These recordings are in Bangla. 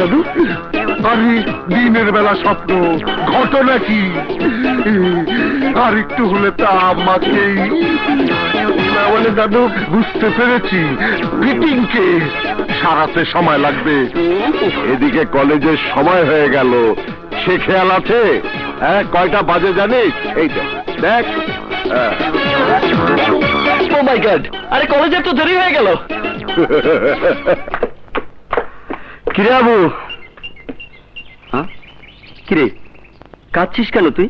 দাদু? আরে দিনের বেলা স্বপ্ন, ঘটনা কি? আর একটু হলে তা আমাকেই বলে। দাদু বুঝতে পেরেছি, ফিটিং কেস, সারাতে সময় লাগবে। এদিকে কলেজের সময় হয়ে গেল, সে খেয়াল আছে? হ্যাঁ, কয়টা বাজে জানিস? এই দেখ। ও মাই গড, আরে কলেজের তো দেরি হয়ে গেল। কিরে বাবু? হ্যাঁ, কিরে কাঁদছিস কেন তুই?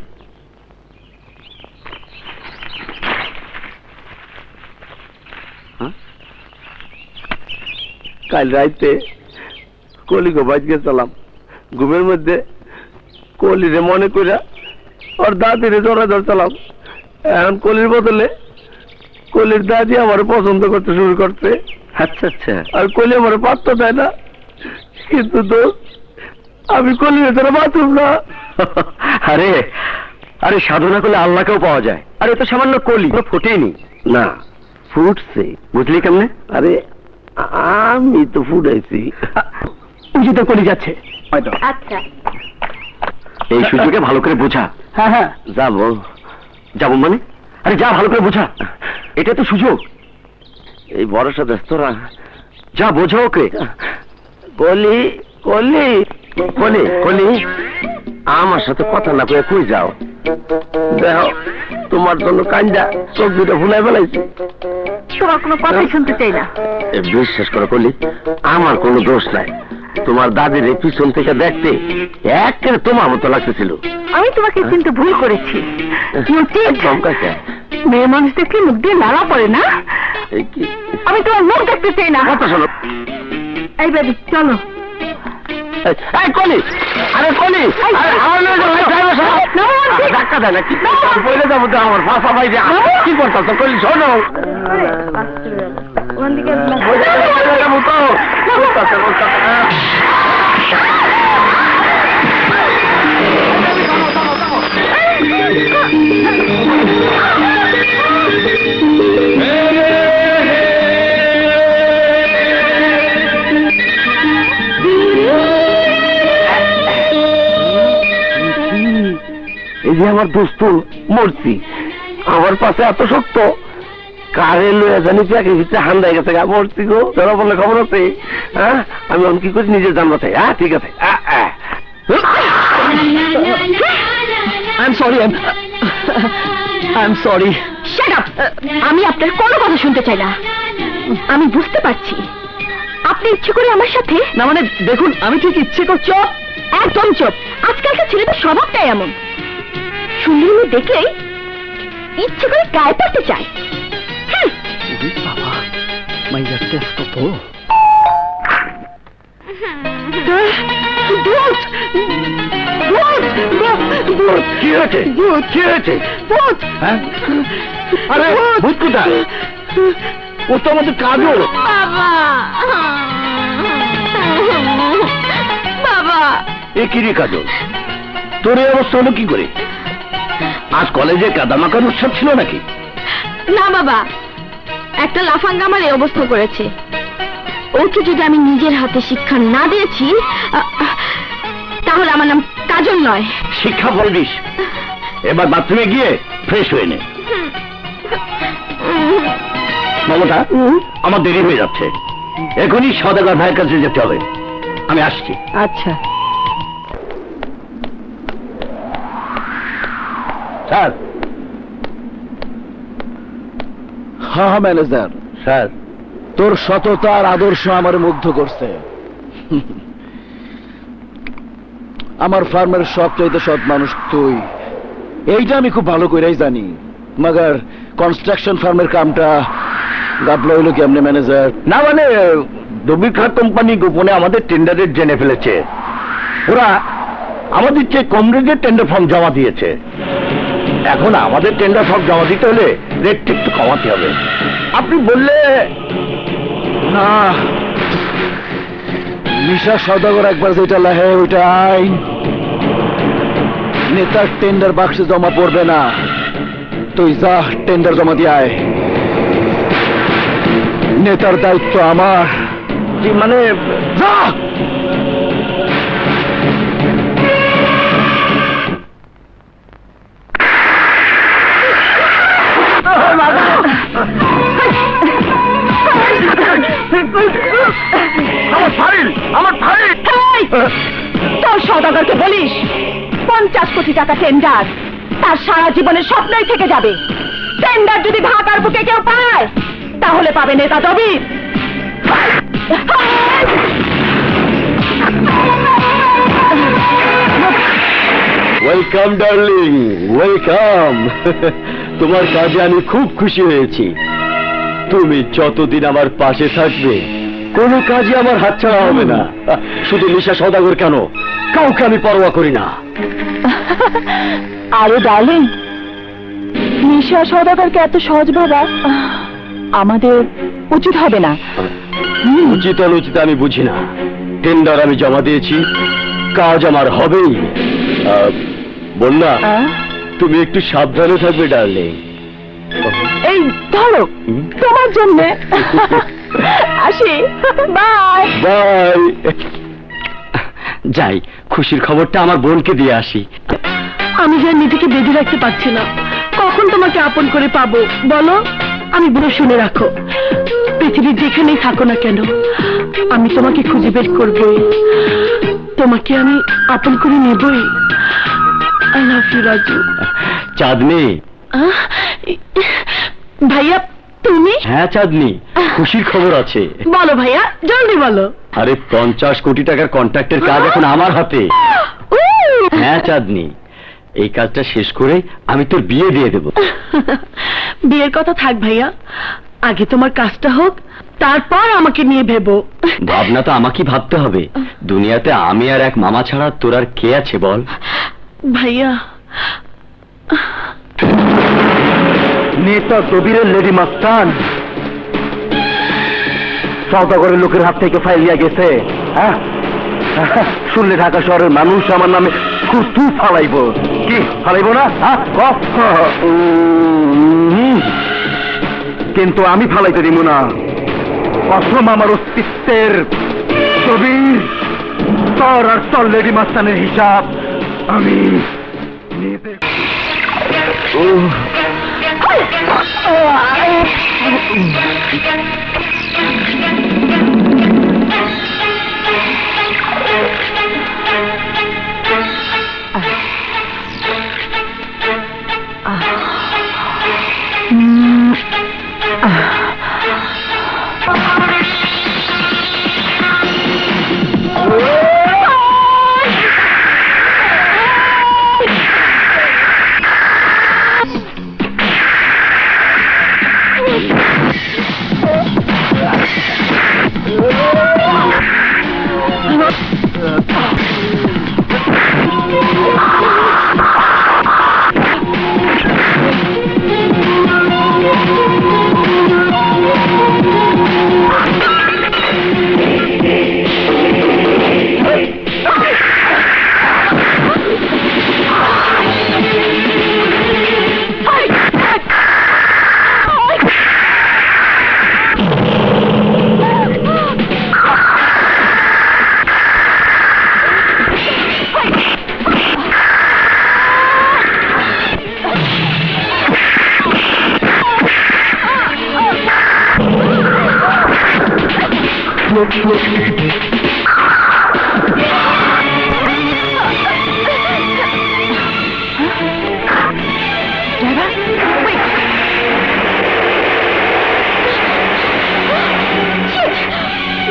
কাল রাইতে কলিকে বাজ গেছিলাম, ঘুমের মধ্যে কলিরে মনে কইরা ওর দাদিরে জড়া ধরছিলাম। এখন কলির বদলে কলির দাদি আমার পছন্দ করতে শুরু করছে। আচ্ছা আচ্ছা। আর কলি আমার পাত্তা দেয় না, কিন্তু দোস্ত আমি কলির ধরে বাঁচুম না। আরে আরে সাধনা করলে আল্লাহকেও পাওয়া যায়। আরে তো সামান্য কলি ফোটেনি না, ফুটছে। বুঝলি কেমনে? আরে আমি তো ফুটাইছি। উঁচু তো কলি যাচ্ছে হয়তো। আচ্ছা, এই সুযোগে ভালো করে বোঝা। হ্যাঁ হ্যাঁ যাবো। যাবো মানে? আরে যা, ভালো করে বোঝা, এটা তো সুযোগ। এই ভরসা দেশ তোরা, যা বোঝা ওকে। কলি কলি কলি কলি, আমার সাথে কথা না কয়ে কই যাও? দেখো তোমার জন্য কান্দা চোখ দুটো ভুলাই ফেলাইছি। তোমার কোনো কথাই শুনতে চাই না। বিশ্বাস করো কলি, আমার কোনো দোষ নাই। তোমার দাদির পিছন থেকে দেখতে একেবারে তোমার মতো লাগতেছিল। আমি তোমাকে কিন্তু ভুল করেছি। মেয়ে মানুষ দেখলে মুখ দিয়ে লালা পড়ে না। আমি তোমার মুখ দেখতে চাই না। কথা শোনো। এই বেবি চলো। কলি, আরে কলি, ধাক্কা দেয় না কি? বলে যাবো তো আমার ভাষা ভাই, কি করতাম তো? কলি শোনো, এই যে আমার দোস্ত মরছি, আমার পাশে এত শক্ত, কারে লয়ে জানি প্যাকের ভিতরে হান্দাই গেছে। মরছি গো, ধরা বললে খবর আছে? হ্যাঁ, আমি অন কি করি, নিজের জান বাঁচাই। হ্যাঁ ঠিক আছে। আমি আপনার কোনো কথা শুনতে চাই না। আমি বুঝতে পারছি আপনি ইচ্ছে করে আমার সাথে না। মানে দেখুন, আমি ঠিক ইচ্ছে করছি। একদম চুপ। আজকালকার ছেলেদের স্বভাবটাই এমন, সুন্দরী দেখলেই ইচ্ছে করে গায়ে পড়তে চায়। আরে ভূত কোথায়? ও তো আমাদের কাজল। বাবা, এ কি রে কাজল, তোর এই অবস্থা হলো কি করে? আজ কলেজে কাদামাকার উৎসব ছিল নাকি? না বাবা, একটা লাফাঙ্গা আমার এই অবস্থা করেছে। ওকে যদি আমি নিজের হাতে শিক্ষা না দিয়েছি, তাহলে আমার নাম কাজল নয়। শিক্ষা বলবিস? এবার বাথরুমে গিয়ে ফ্রেশ হয়ে নে। মমতা, আমার দেরি হয়ে যাচ্ছে, এখনই সওদাগর ভাইয়ের কাছে যেতে হবে। আমি আসছি। আচ্ছা স্যার। হ্যাঁ ম্যানেজার। স্যার, তোর সততা আর আদর্শ আমার মুগ্ধ করছে। আমার ফার্মের সবচাইতে সৎ মানুষ তুই, এইটা আমি খুব ভালো করেই জানি। মগর কনস্ট্রাকশন ফার্মের কামটা গাবলা হইল কেমনে ম্যানেজার? না মানে দবিখা কোম্পানি গোপনে আমাদের টেন্ডারের জেনে ফেলেছে। ওরা আমাদের চেয়ে কম রেটের টেন্ডার ফর্ম জমা দিয়েছে। এখন আমাদের টেন্ডার ফর্ম জমা দিতে হলে রেটটা একটু কমাতে হবে। আপনি বললে না, নিশা সওদাগর একবার যেটা লাহে ওইটা আইন। নেতার টেন্ডার বাক্সে জমা পড়বে না। তুই যা টেন্ডার জমা দিয়ে আয়। নেতার দায়িত্ব আমার। মানে যা। আমার ফাইল, আমার ফাইল। তোর সওদাগরকে বলিস 50 কোটি টাকা টেন্ডার, তার সারা জীবনের স্বপ্নই থেকে যাবে। টেন্ডার যদি ঢাকার বুকে কেউ পায় তাহলে পাবে নেতা দবির। Welcome darling, welcome. তোমার কাজে আমি খুব খুশি হয়েছি। তুমি যতদিন আমার পাশে থাকবে কোনো কাজে আমার হাতছাড়া হবে না। শুধু নিশা সওদাগর কেন, কাউকে আমি পরোয়া করি না। আরে ডার্লিং, নিশা সওদাগরকে এত সহজ ভাবা আমাদের উচিত হবে না। উচিত অনুচিত আমি বুঝি না। টেন্ডার আমি জমা দিয়েছি, কাজ আমার হবেই। বন্যা, তুমি একটু সাবধানে থাকবে ডার্লিং। এই ধরো তোমার জন্য। আসি, বাই বাই। যাই, খুশির খবরটা আমার বোনকে দিয়ে আসি। আমি যে নিজেকে বেঁধে রাখতে পারছি না, কখন তোমাকে আপন করে পাবো বলো? আমি বলে শুনে রাখো, পৃথিবীর যেখানেই থাকো না কেন আমি তোমাকে খুঁজে বের করবই, তোমাকে আমি আপন করে নেবই। I love you Raju. Chandni. ভাইয়া তুমি? হ্যাঁ চাঁদনি, খুশির খবর আছে। বলো ভাইয়া, জলদি বলো। আরে 50 কোটি টাকার কন্ট্রাক্টের কাজ এখন আমার হাতে। হ্যাঁ চাঁদনি, এই কাজটা শেষ করে আমি তোর বিয়ে দিয়ে দেব। বিয়ের কথা থাক ভাইয়া, আগে তোমার কাজটা হোক, তারপর আমাকে নিয়ে ভেবো। ভাবনা তো আমাকে ভাবতে হবে। দুনিয়াতে আমি আর এক মামা ছাড়া তোর আর কে আছে বল? ভাইয়া, নেতা কবিরের লেডি মাস্তান সওদাগরের লোকের হাত থেকে ফাইলিয়া গেছে। হ্যাঁ, শুনলে ঢাকা শহরের মানুষ আমার নামে কুতু ফালাইব। কি ফালাইব না? কিন্তু আমি ফালাইতে দিব না। কসম আমার অস্তিত্বের। কবির, তোর আর তোর লেডি মাস্তানের হিসাব আমি নিতে।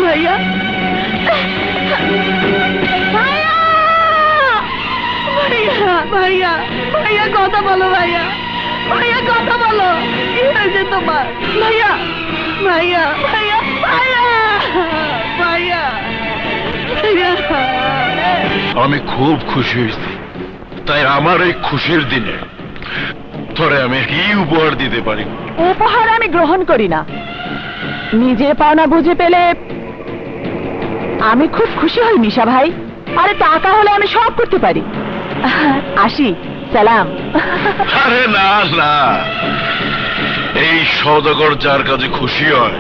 ভাইয়া, ভাইয়া, ভাইয়া কথা বলো। ভাইয়া, ভাইয়া কথা বলো। কি হয়েছে তোমার? ভাইয়া, ভাইয়া, ভাইয়া, ভাইয়া, ভাইয়া, ভাইয়া। আমি খুব খুশি হয়েছি। তাই আমার এই খুশির দিনে তোরে আমি কি উপহার দিতে পারি? উপহার আমি গ্রহণ করি না। নিজের পাওনা বুঝে পেলে আমি খুব খুশি হই মিশা ভাই। আরে টাকা হলে আমি সব করতে পারি। আসি, সালাম। আরে না না, এই সওদাগর যার কাছে খুশি হয়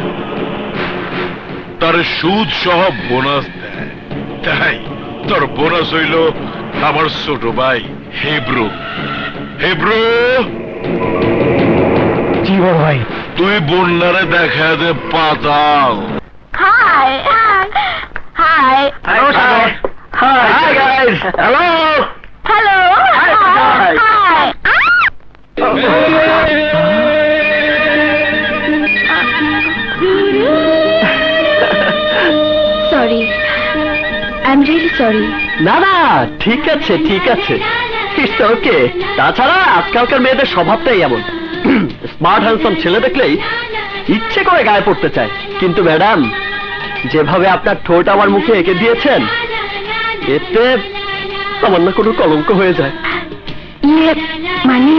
তার সুদ সহ বোনাস দেয়। তাই তোর বোনাস হইল আমার ছোট ভাই হেব্রু। হেব্রু, জি বড় ভাই। তুই বন্যারে দেখা দে পাতাল। Hi hi Hi guys. Hello. Hello Hi. Hi sorry I am really sorry. না না ঠিক আছে ঠিক আছে, ইটস ওকে। তাছাড়া আজকালকার মেয়েদের স্বভাবটাই এমন, স্মার্ট হ্যান্ডসাম ছেলে দেখলেই ইচ্ছে করে গায়ে পড়তে চায়। কিন্তু ম্যাডাম, যেভাবে আপনার ঠোঁট আমার মুখে এঁকে দিয়েছেন, এতে আমার না কোনো কলঙ্ক হয়ে যায়। ইয়ে মানে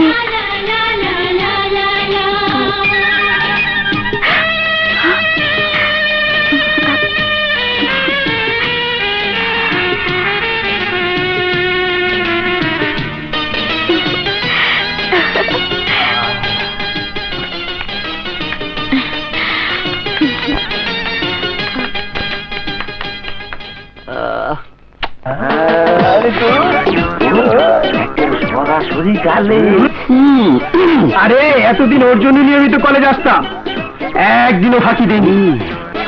আরে এতদিন ওর জন্য নিয়মিত কলেজ আসতাম, একদিনও ফাঁকি দেয়নি,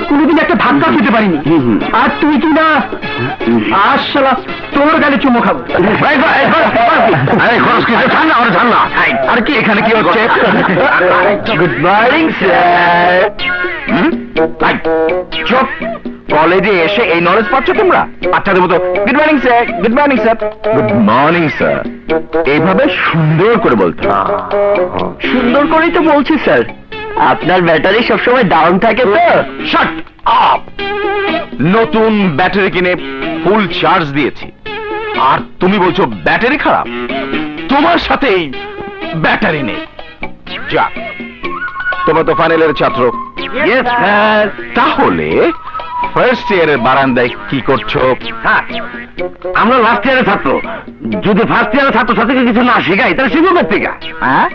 কোনোদিন একটা ধাক্কা খেতে পারিনি। আর তুই কি না আসলা তোর গালে চুমো খাবো। আর কি এখানে কি হচ্ছে? Good morning sir. চুপ, কলেজে এসে এই নলেজ পাচ্ছ তোমরা বাচ্চাদের মতো? Good morning sir, good morning sir, good morning sir. এইভাবে সুন্দর করে বলতে। সুন্দর করেই তো বলছি স্যার, আপনার ব্যাটারি সবসময় ডাউন থাকে তো। Shut up! নতুন ব্যাটারি কিনে ফুল চার্জ দিয়েছি, আর তুমি বলছো ব্যাটারি খারাপ? তোমার সাথেই ব্যাটারি নেই। যা, তোমরা তো ফাইনালের ছাত্র। Yes sir. তাহলে ফার্স্ট ইয়ারের বারান্দায় কি করছো? আমরা লাস্ট ইয়ারের ছাত্র, যদি ফার্স্ট ইয়ারের ছাত্র ছাত্রীকে কিছু না শেখাই তাহলে শিখবো থেকে। হ্যাঁ,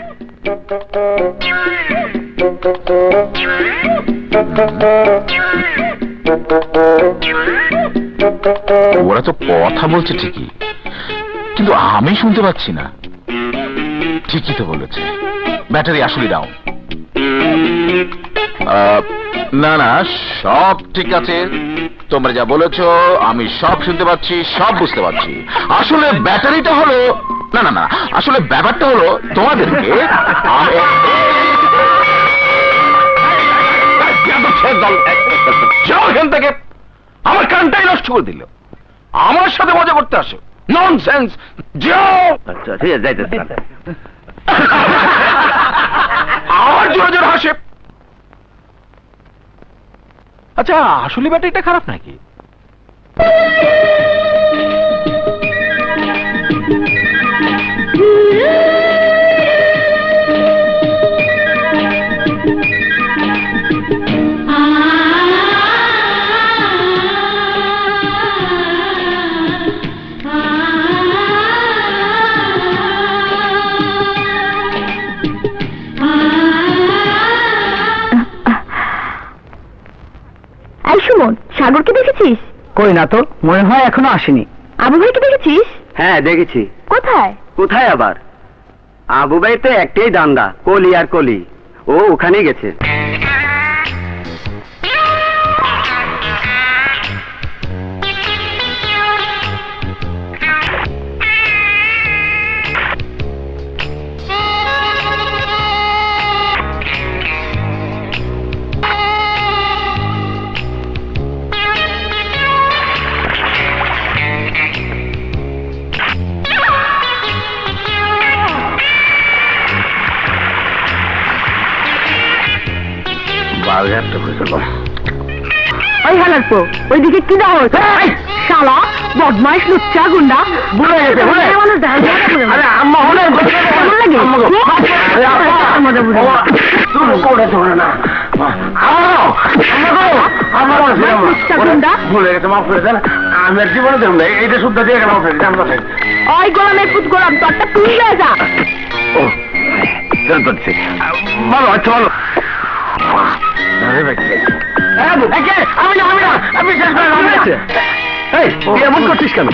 ওরা তো কথা বলছে ঠিকই, কিন্তু আমি শুনতে পাচ্ছি না। ঠিকই তো বলেছে, ব্যাটারি আসলে ডাউন। না না, সব ঠিক আছে, তোমরা যা বলেছো আমি সব শুনতে পাচ্ছি, সব বুঝতে পারছি। আসলে ব্যাটারিটা হলো, না না না, আসলে ব্যাপারটা হলো তোমাদেরকে এখান থেকে আমার কানটাই নষ্ট করে দিল। আমার সাথে মজা করতে আসো, ননসেন্স। যাও। আচ্ছা ঠিক আছে, যাইতেছি। আমার জোরে জোরে হাসে। আচ্ছা, আসলে ব্যাটারিটা খারাপ নাকি? সুমন, সাগরকে দেখেছিস? কই না তো, মনে হয় এখনো আসেনি। আবু ভাইকে দেখেছিস? হ্যাঁ দেখেছি। কোথায়? কোথায় আবার? আবু ভাই তো একটাই দান্দা, কলি আর কলি। ও ওখানেই গেছে। ওই হালারপো, ওইদিকে কি দাও? শালা বদমাইশ, লুচ্চা, গুন্ডা। ভুলে গেছে, ভুলে। আরে আম্মা হলে ভুলে গেছে, মাফ করে দেন। আমি আর জীবনে দেব না, এইটা শুদ্ধ দিয়ে গেলাম। ওই গোলামের পুত গোলাম, তোরটা তুই হয়ে যা। ও করছি, ভালো আচ্ছা, ভালো। এমন করছিস কেন?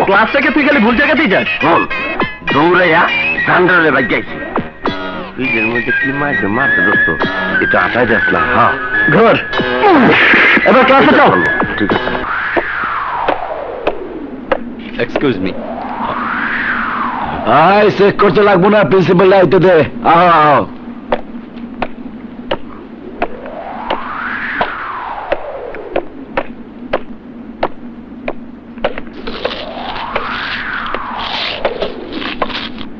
ক্লাস থেকে তুই খালি ভুল জায়গাতেই যাস। দৌড়াইয়া ধান্ডারে বাদ গাইছি। ফ্রিজের মধ্যে কি মারছে মারতে দোস্ত, এটা আটাই যাচ্ছিলাম। হ্যাঁ ঘর এবার ক্লাসে যাও। ঠিক আছে। এক্সকিউজ মি, আয় চেক করতে লাগবো না, প্রিন্সিপাল আইতে দে। আহ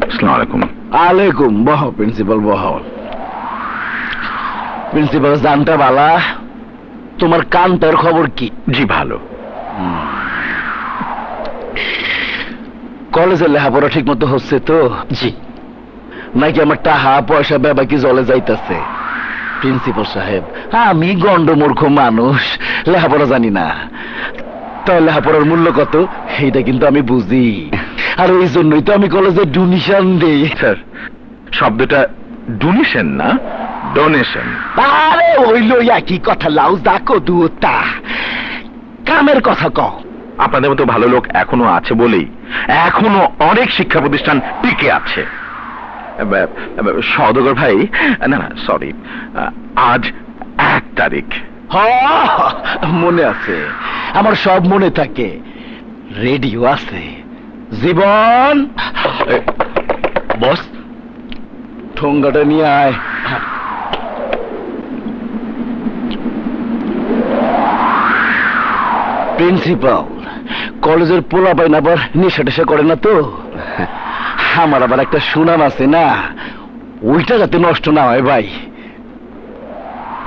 আসসালামু আলাইকুম। আলাইকুম। বহ প্রিন্সিপাল বহ। প্রিন্সিপাল জানটা বালা, তোমার কান্তার খবর কি? জি ভালো। কলেজের লেখাপড়া ঠিক মতো হচ্ছে তো? জি। নাকি আমার টাকা পয়সা ব্যাবা কি জলে যাইতেছে? প্রিন্সিপাল সাহেব, আমি গন্ডমূর্খ মানুষ, লেখাপড়া জানি না। তাই লেখাপড়ার মূল্য কত এইটা কিন্তু আমি বুঝি, আর ওই জন্যই তো আমি কলেজে ডোনেশন দেই। স্যার, শব্দটা ডোনেশন না, ডোনেশন। আরে হইল একই কথা, লাউ দেখো দুটা কামের কথা কও। আপনাদের মতো ভালো লোক এখনো আছে বলেই এখনো অনেক শিক্ষা প্রতিষ্ঠান টিকে আছে। সওদাগর ভাই, না না সরি, আজ 1 তারিখ। মনে আছে, আমার সব মনে থাকে। রেডিও আছে। জীবন বস, ঠোঙ্গাটা নিয়ে আয়। প্রিন্সিপাল, কলেজের পোলা পাইন আবার নেশা টেশা করে না তো? আমার আবার একটা সুনাম আছে না, ওইটা যাতে নষ্ট না হয় ভাই।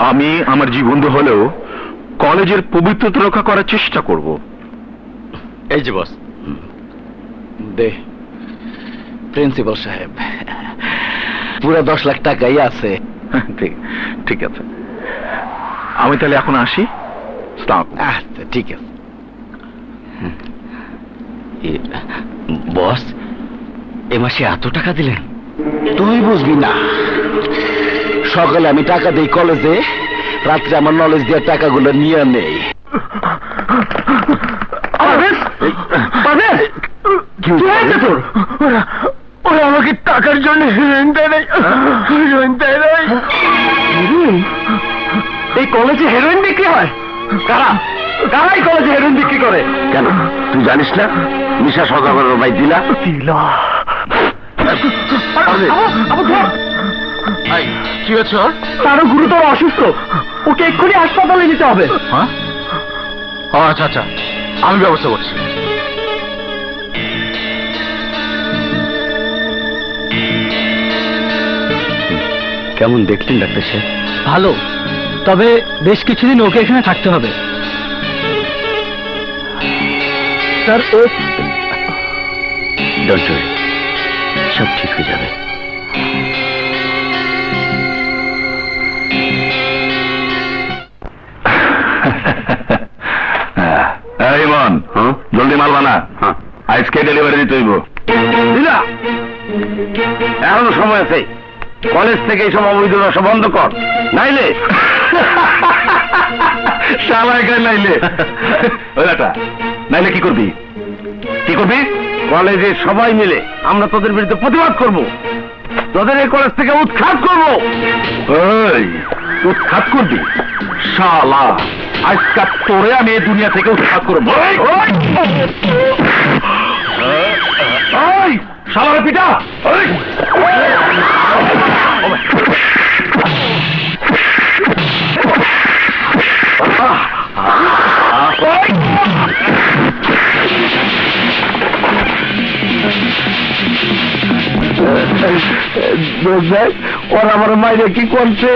আমি আমার জীবন হলেও কলেজের পবিত্রতা রক্ষা করার চেষ্টা করব। এই যে বস। দে প্রিন্সিপাল সাহেব, পুরো 10 লাখ টাকাই আছে। ঠিক আছে, আমি তাহলে এখন আসি। আচ্ছা ঠিক আছে। বস, এ মাসে এত টাকা দিলেন? তুই বুঝবি না, সকালে আমি টাকা দেই কলেজে, রাত্রে আমার নলেজ দিয়ে টাকাগুলো নিয়ে নেই। ওরা আমাকে টাকার জন্য হেরোইন দেয় নাই। এই কলেজে হেরোইন বিক্রি হয়? কারা কারাই কলেজে হেরোইন বিক্রি করে? কেন তুই জানিস না? নিশা সওদাগরের ভাই দিলা। কি হয়েছে? তারও গুরুতর অসুস্থ, ওকে এক্ষুনি হাসপাতালে নিতে হবে। হ্যাঁ, আচ্ছা আচ্ছা, আমি ব্যবস্থা করছি। কেমন দেখলেন ডাক্তার সাহেব? ভালো, তবে বেশ কিছুদিন ওকে এখানে থাকতে হবে। স্যার, ও ডোন্ট ওয়ারি, সব ঠিক হয়ে যাবে। ইমন, জলদি মাল বানা, আজকে ডেলিভারি দিতে হইব। দিলা, এখনো সময় আছে। কলেজ থেকে এই সব অবৈধ ব্যবসা বন্ধ কর, নাইলে নাইলে কি করবি? কি করবি? কলেজে সবাই মিলে আমরা তোদের বিরুদ্ধে প্রতিবাদ করব, তোদের এই কলেজ থেকে উৎখাত করব। উৎখাত করবি? শালা, আজকাল তোরে আমি এই দুনিয়া থেকে উৎখাত করবো। শালার পিটা! ওরা আমার মাইরে কি করছে?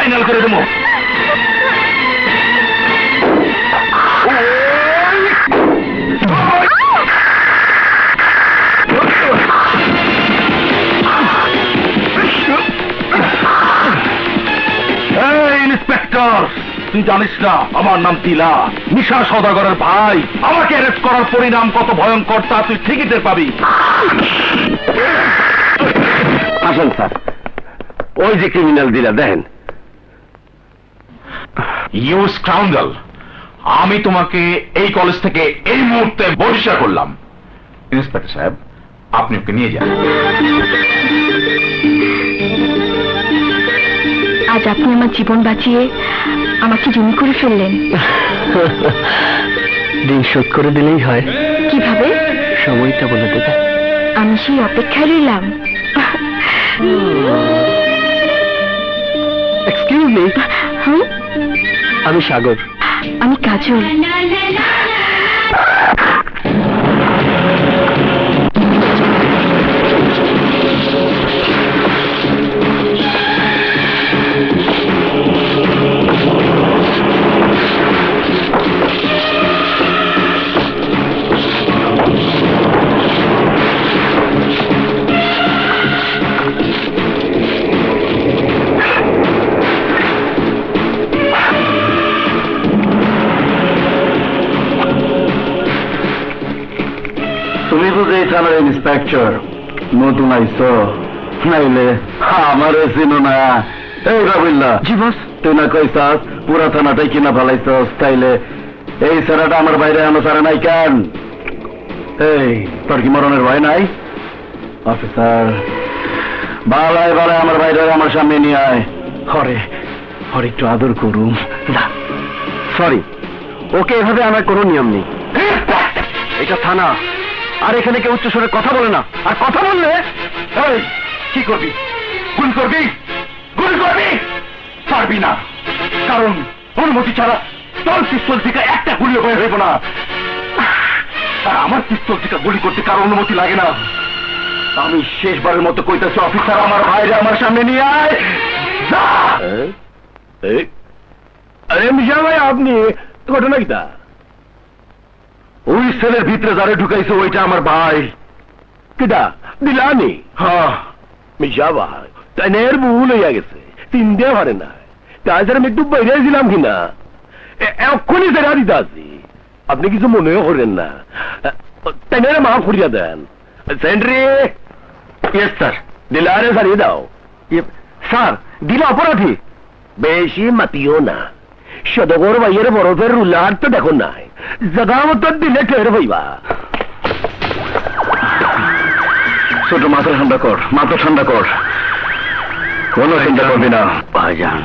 ফাইনাল করে দেবো। ইন্সপেক্টর, তুই জানিস না আমার নাম তিলা, নিশা সওদাগরের ভাই। আমাকে অ্যারেস্ট করার পরিণাম কত ভয়ঙ্কর তা তুই ঠিকই টের পাবি। আসেন স্যার, ওই যে ক্রিমিনাল দিলা দেখেন। ইউ স্কাউন্ডাল, আমি তোমাকে এই কলেজ থেকে এই মুহূর্তে বহিষ্কার করলাম। ইন্সপেক্টর সাহেব, আপনি ওকে নিয়ে যান। আজ আপনি আমার জীবন বাঁচিয়ে আমাকে জমি করে ফেললেন। দিন শোধ করে দিলেই হয়। কিভাবে? সময়টা বলে দেবে। আমি সেই অপেক্ষায় রইলাম। এক্সকিউজ মি, আমি সাগর। আমি কাজল। তুমি বুঝে থানার ইন্সপেক্টর নতুন আইছো, নাইলে আমারে চিনো না। এই রাবিল্লা, জি বস। তুই না কইসাস পুরা থানাটাই কিনা ফেলাইছস, তাইলে এই সারাটা আমার বাইরে আনো সারা নাই কেন? এই তোর কি মরণের ভয় নাই? অফিসার, বালায় বালায় আমার বাইরে আমার সামনে নিয়ে আয়। হরে হরে একটু আদর করুম। সরি, ওকে এভাবে আনার কোনো নিয়ম নেই। এটা থানা, আর এখানে কেউ উচ্চস্বরে কথা বলে না। আর কথা বললে এই কি করবি? গুলি করবি? গুলি করবি? পারবি না, কারণ অনুমতি ছাড়া তোর পিস্তল থেকে একটা গুলিও বের হইব না। আর আমার পিস্তল থেকে গুলি করতে কারো অনুমতি লাগে না। আমি শেষবারের মতো কইতেছি, অফিসার আমার ভাইরে আমার সামনে নিয়ে আয়। যা! আরে মিশা ভাই, আপনি ঘটনা কিটা? ওই সেলের ভিতরে যারে ঢুকাইছে ওইটা আমার ভাই। কিটা দিলানি? হ্যাঁ, মিশা ভাই, তাই নের ভুল হইয়া গেছে, চিনতে পারে না। তাছাড়া আমি একটু বাইরে ছিলাম কিনা, এক্ষুনি সেরা দিতে আছি। আপনি কিছু মনেও করেন না, তাই নের মাফ করিয়া দেন। সেন্ট্রি। Yes sir. দিলারে সারিয়ে দাও। স্যার, দিলা অপরাধী। বেশি মাতিও না, সদগর ভাইয়ের বরফের রুলার তো দেখো নাই, জাগা মতো দিলে টের হইবা। ছোট মাথা ঠান্ডা কর, মাথা ঠান্ডা কর, কোনো চিন্তা করবি না। ভাইজান,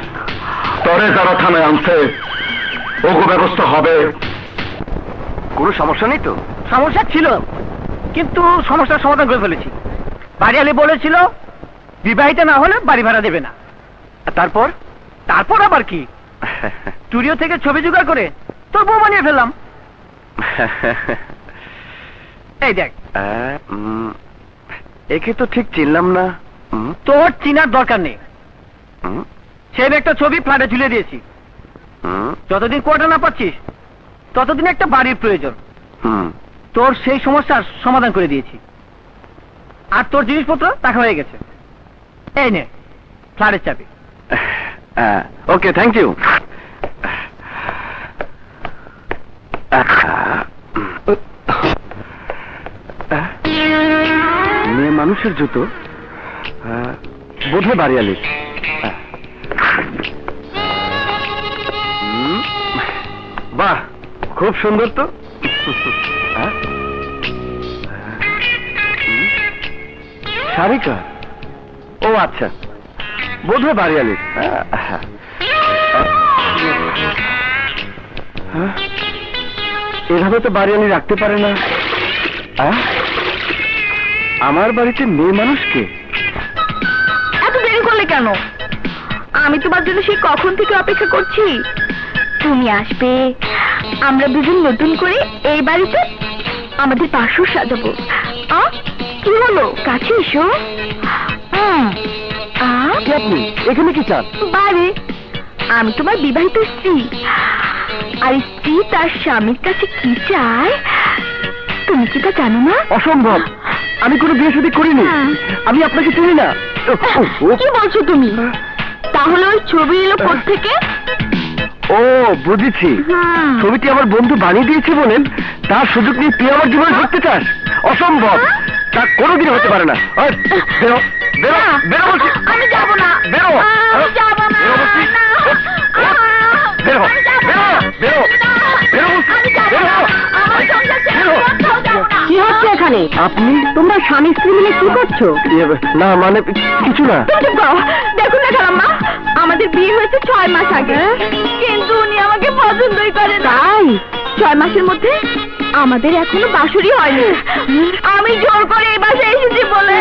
তরে যারা থানায় আনছে ওগো ব্যবস্থা হবে। কোনো সমস্যা নেই তো? সমস্যা ছিল, কিন্তু সমস্যার সমাধান করে ফেলেছি। বাড়িয়ালি বলেছিল বিবাহিত না হলে বাড়ি ভাড়া দেবে না। তারপর? তারপর আবার কি, স্টুডিও থেকে ছবি জোগাড় করে তোর বউ বানিয়ে ফেললাম। এই দেখ, একে তো ঠিক চিনলাম না। তোর চিনার দরকার নেই। সেই একটা ছবি ফ্ল্যাটে ঝুলিয়ে দিয়েছি। যতদিন কোয়ার্টার না পাচ্ছিস ততদিন একটা বাড়ির প্রয়োজন। তোর সেই সমস্যার সমাধান করে দিয়েছি, আর তোর জিনিসপত্র টাকা হয়ে গেছে। এই নে ফ্ল্যাটের চাবি। ওকে, থ্যাংক ইউ। মেয়ে মানুষের জুতো, বোধহয় বাড়িয়ালি। বাহ, খুব সুন্দর তো। শারিকা? ও আচ্ছা, বোধহয় বাড়িয়ালি। এভাবে তো বাড়িয়ালি রাখতে পারে না। আমার বাড়িতে মেয়ে মানুষকে এত দেরি করলে কেন? আমি তোমার জন্য সেই কখন থেকে অপেক্ষা করছি। তুমি আসবে, আমরা দুজন নতুন করে এই বাড়িতে আমাদের পাশও সাজাবো। কি হলো, কাছে এসো। আপনি এখানে কি চান? বাড়ি আমি তোমার বিবাহিত স্ত্রী, আর স্ত্রী তার স্বামীর কাছে কি চায় তুমি কি তা জানো না? অসম্ভব, আমি কোনো বিয়ে শাদী করিনি, আমি আপনাকে চিনি না। কি বলছো তুমি? তাহলে ওই ছবি এলো কোত্থেকে? ও বুঝেছি, ছবিটি আমার বন্ধু বানিয়ে দিয়েছে বলেন তার সুযোগ নিয়ে তুই আমার জীবনে ঢুকতে চাস? অসম্ভব, তা কোনোদিন হতে পারে না। ওই, বেরো বেরো বেরো বলছি। আমি যাব না। বেরো, আমি যাব না। বেরো বলছি। বেরো বেরো বেরো বেরো বলছি। বেরো। কি হচ্ছে এখানে? আপনি? তোমরা স্বামী স্ত্রী মিলে কি করছো? না মানে কিছু না। দেখুন না খালাম্মা, আমাদের বিয়ে হয়েছে 6 মাস আগে, কিন্তু উনি আমাকে পছন্দই করে না। তাই 6 মাসের মধ্যে আমাদের এখনো বাসুরি হয়নি। আমি জোর করে এই বাসায় এসেছি বলে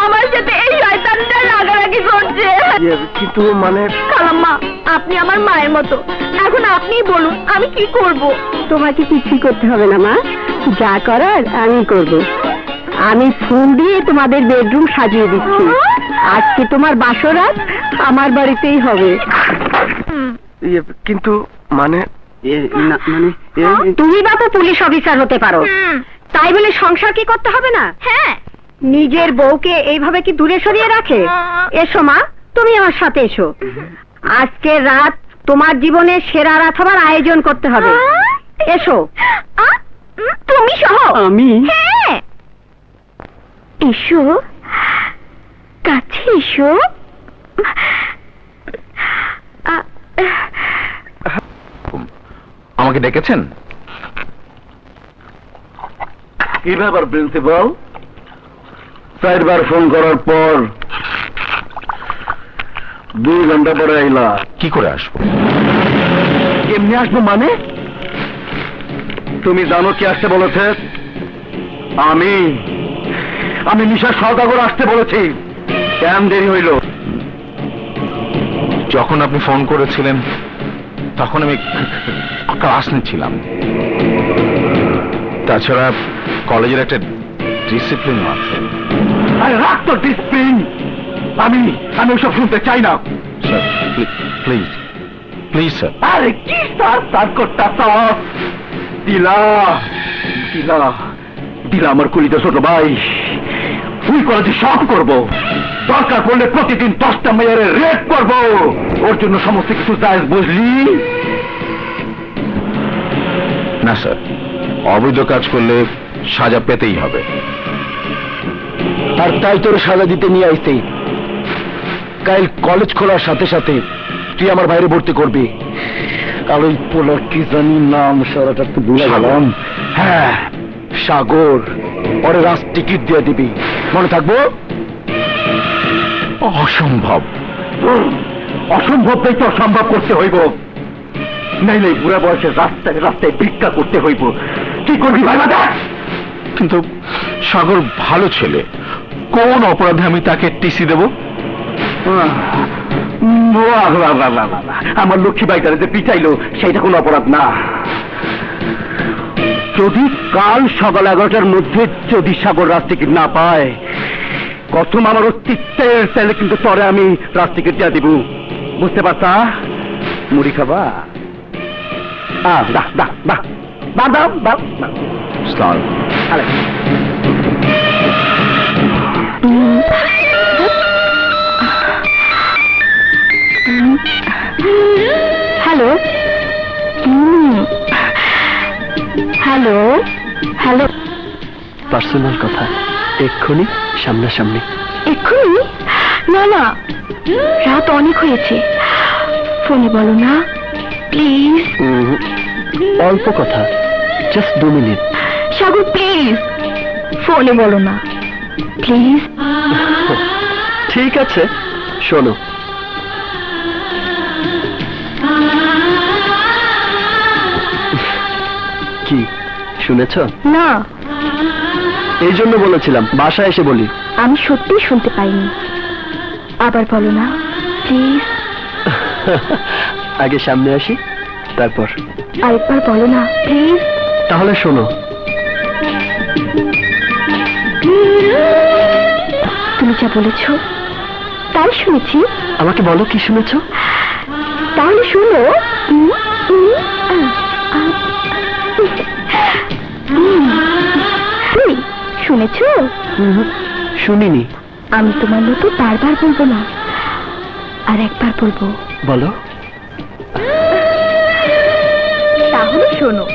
আমার সাথে এই শয়তানটা রাগারাগি করছে। কিন্তু মানে খালাম্মা, আপনি আমার মায়ের মতো, এখন আপনিই বলুন আমি কি করব? তোমাকে কিছুই করতে হবে না মা, যা করার আমি করব। আমি ফুল দিয়ে তোমাদের বেডরুম সাজিয়ে দিচ্ছি। আজকে তোমার বাসরাত আমার বাড়িতেই হবে। কিন্তু মানে তুমি বাবা পুলিশ অফিসার হতে পারো, তাই বলে সংসার কি করতে হবে না? হ্যাঁ। নিজের বউকে এইভাবে কি দূরে সরিয়ে রাখে? এসো মা, তুমি আমার সাথে এসো। আজকে রাত তোমার জীবনের সেরা রাত হবার আয়োজন করতে হবে। এসো। তুমি সহ? আমি? হ্যাঁ। এসো, কাছে এসো। আমাকে ডেকেছেন? কি ব্যাপার প্রিন্সিপাল? 4 বার ফোন করার পর 2 ঘন্টা পরে আইলা। কি করে আসবো? এমনি আসবো মানে? তুমি জানো কি আসতে বলেছে? আমি নিশা সওদাগর আসতে বলেছি। কেন দেরি হইল? যখন আপনি ফোন করেছিলেন তখন আমি ক্লাস নিচ্ছিলাম। তাছাড়া কলেজের একটা ডিসিপ্লিন আছে। আরে রাখ তো ডিসিপ্লিন। আমি ওসব শুনতে চাই না। Sir please please sir. আরে কি স্যার করতা? দিলা আমার কলিজা ছোট ভাই। তুই কলেজে সব করবো, দরকার পড়লে প্রতিদিন 10টা মেয়ের রেপ করবো। ওর জন্য সমস্ত কিছু জায়েজ, বুঝলি? না স্যার, অবৈধ কাজ করলে সাজা পেতেই হবে। আর তাই তোর সাজা দিতে নিয়ে আইছি। কাল কলেজ খোলার সাথে সাথে তুই আমার বাইরে ভর্তি করবি। আর ওই পোলা কি জানি নাম, সারাটা তো ভুলে গেলাম। হ্যাঁ, সাগর। ওরে রাজ টিকিট দিয়ে দিবি, মনে থাকবো? অসম্ভব। অসম্ভবটাই তো সম্ভব করতে হইব। নাই বুড়া বয়সে রাস্তায় ভিক্ষা করতে হইব। কি করবি ভাই? কিন্তু সাগর ভালো ছেলে, কোন অপরাধে আমি তাকে টিসি দেব? আমার লক্ষ্মী বাইটারে যে পিটাইলো সেটা কোনো অপরাধ না। যদি কাল সকাল 11টার মধ্যে যদি সাগর রাজ টিকিট না পায়, প্রথম আমার অস্তিত্বের চাইলে কিন্তু পরে আমি রাজ টিকিট দিয়ে দিব। বুঝতে পারছা? মুড়ি খাবা? Hello hello hello. পার্সোনাল কথা, এক্ষুনি সামনাসামনি। এক্ষুনি? না না, রাত অনেক হয়েছে, ফোনে বলো না প্লিজ। অল্প কথা, জাস্ট 2 মিনিট। সাগর প্লিজ, ফোনে বলো না প্লিজ। ঠিক আছে, শোনো। কি শুনেছ? না। এই জন্য বলেছিলাম বাসায় এসে বলি। আমি সত্যি শুনতে পাইনি, আবার বলো না প্লিজ। আগে সামনে আসি, তারপর। আরেকবার বলো না প্লিজ। তাহলে শোনো। তুমি যা বলেছ তাই শুনেছি। আমাকে বলো কি শুনেছ? তাহলে শুনো। শুনেছো? শুনিনি। আমি তোমার মতো বারবার বলবো না, আর একবার বলবো। বলো। তাহলে শোনো।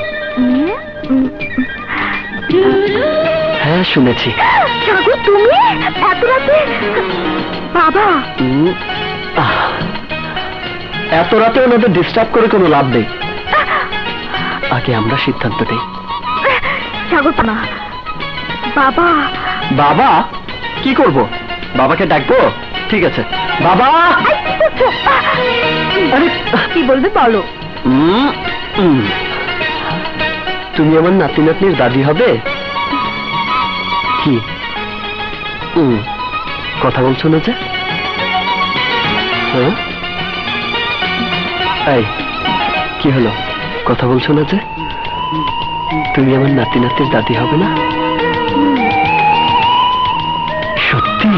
হ্যাঁ শুনেছি। সাগর তুমি এত রাতে? বাবা এত রাতে ওনাদের ডিস্টার্ব করে কোনো লাভ নেই, আগে আমরা সিদ্ধান্ত নেই। সাগর না বাবা। বাবা কি করব? বাবাকে ডাকবো? ঠিক আছে। বাবা কি বলবে বলো। তুমি আমার নাতি নাতনির দাদি হবে? কি কথা বলছো না যে? এই কি হলো, কথা বলছো না যে? তুমি আমার নাতি নাতির দাদি হবে না? সত্যি?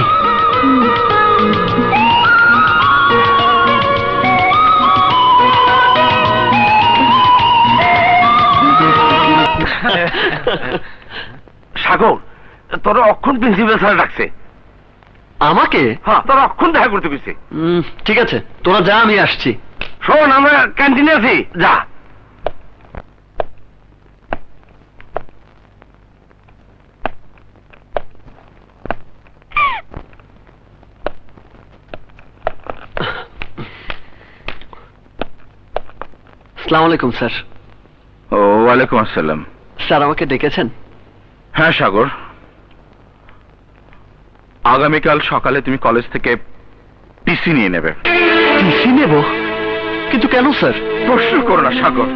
সাগর, তোর অক্ষণ প্রিন্সিপাল স্যার ডাকছে। আমাকে? হ্যাঁ, তোর অক্ষণ দেখা করতে গেছে। ঠিক আছে, তোরা যা, আমি আসছি। শোন, আমরা ক্যান্টিনে আছি, যা। আসসালামু আলাইকুম স্যার। ওয়ালাইকুম আসসালাম। স্যার আমাকে ডেকেছেন? হ্যাঁ সাগর, আগামীকাল সকালে তুমি কলেজ থেকে টিসি নিয়ে নেবে। টিসি নেব? কিন্তু কেন স্যার? প্রশ্ন করো না সাগর,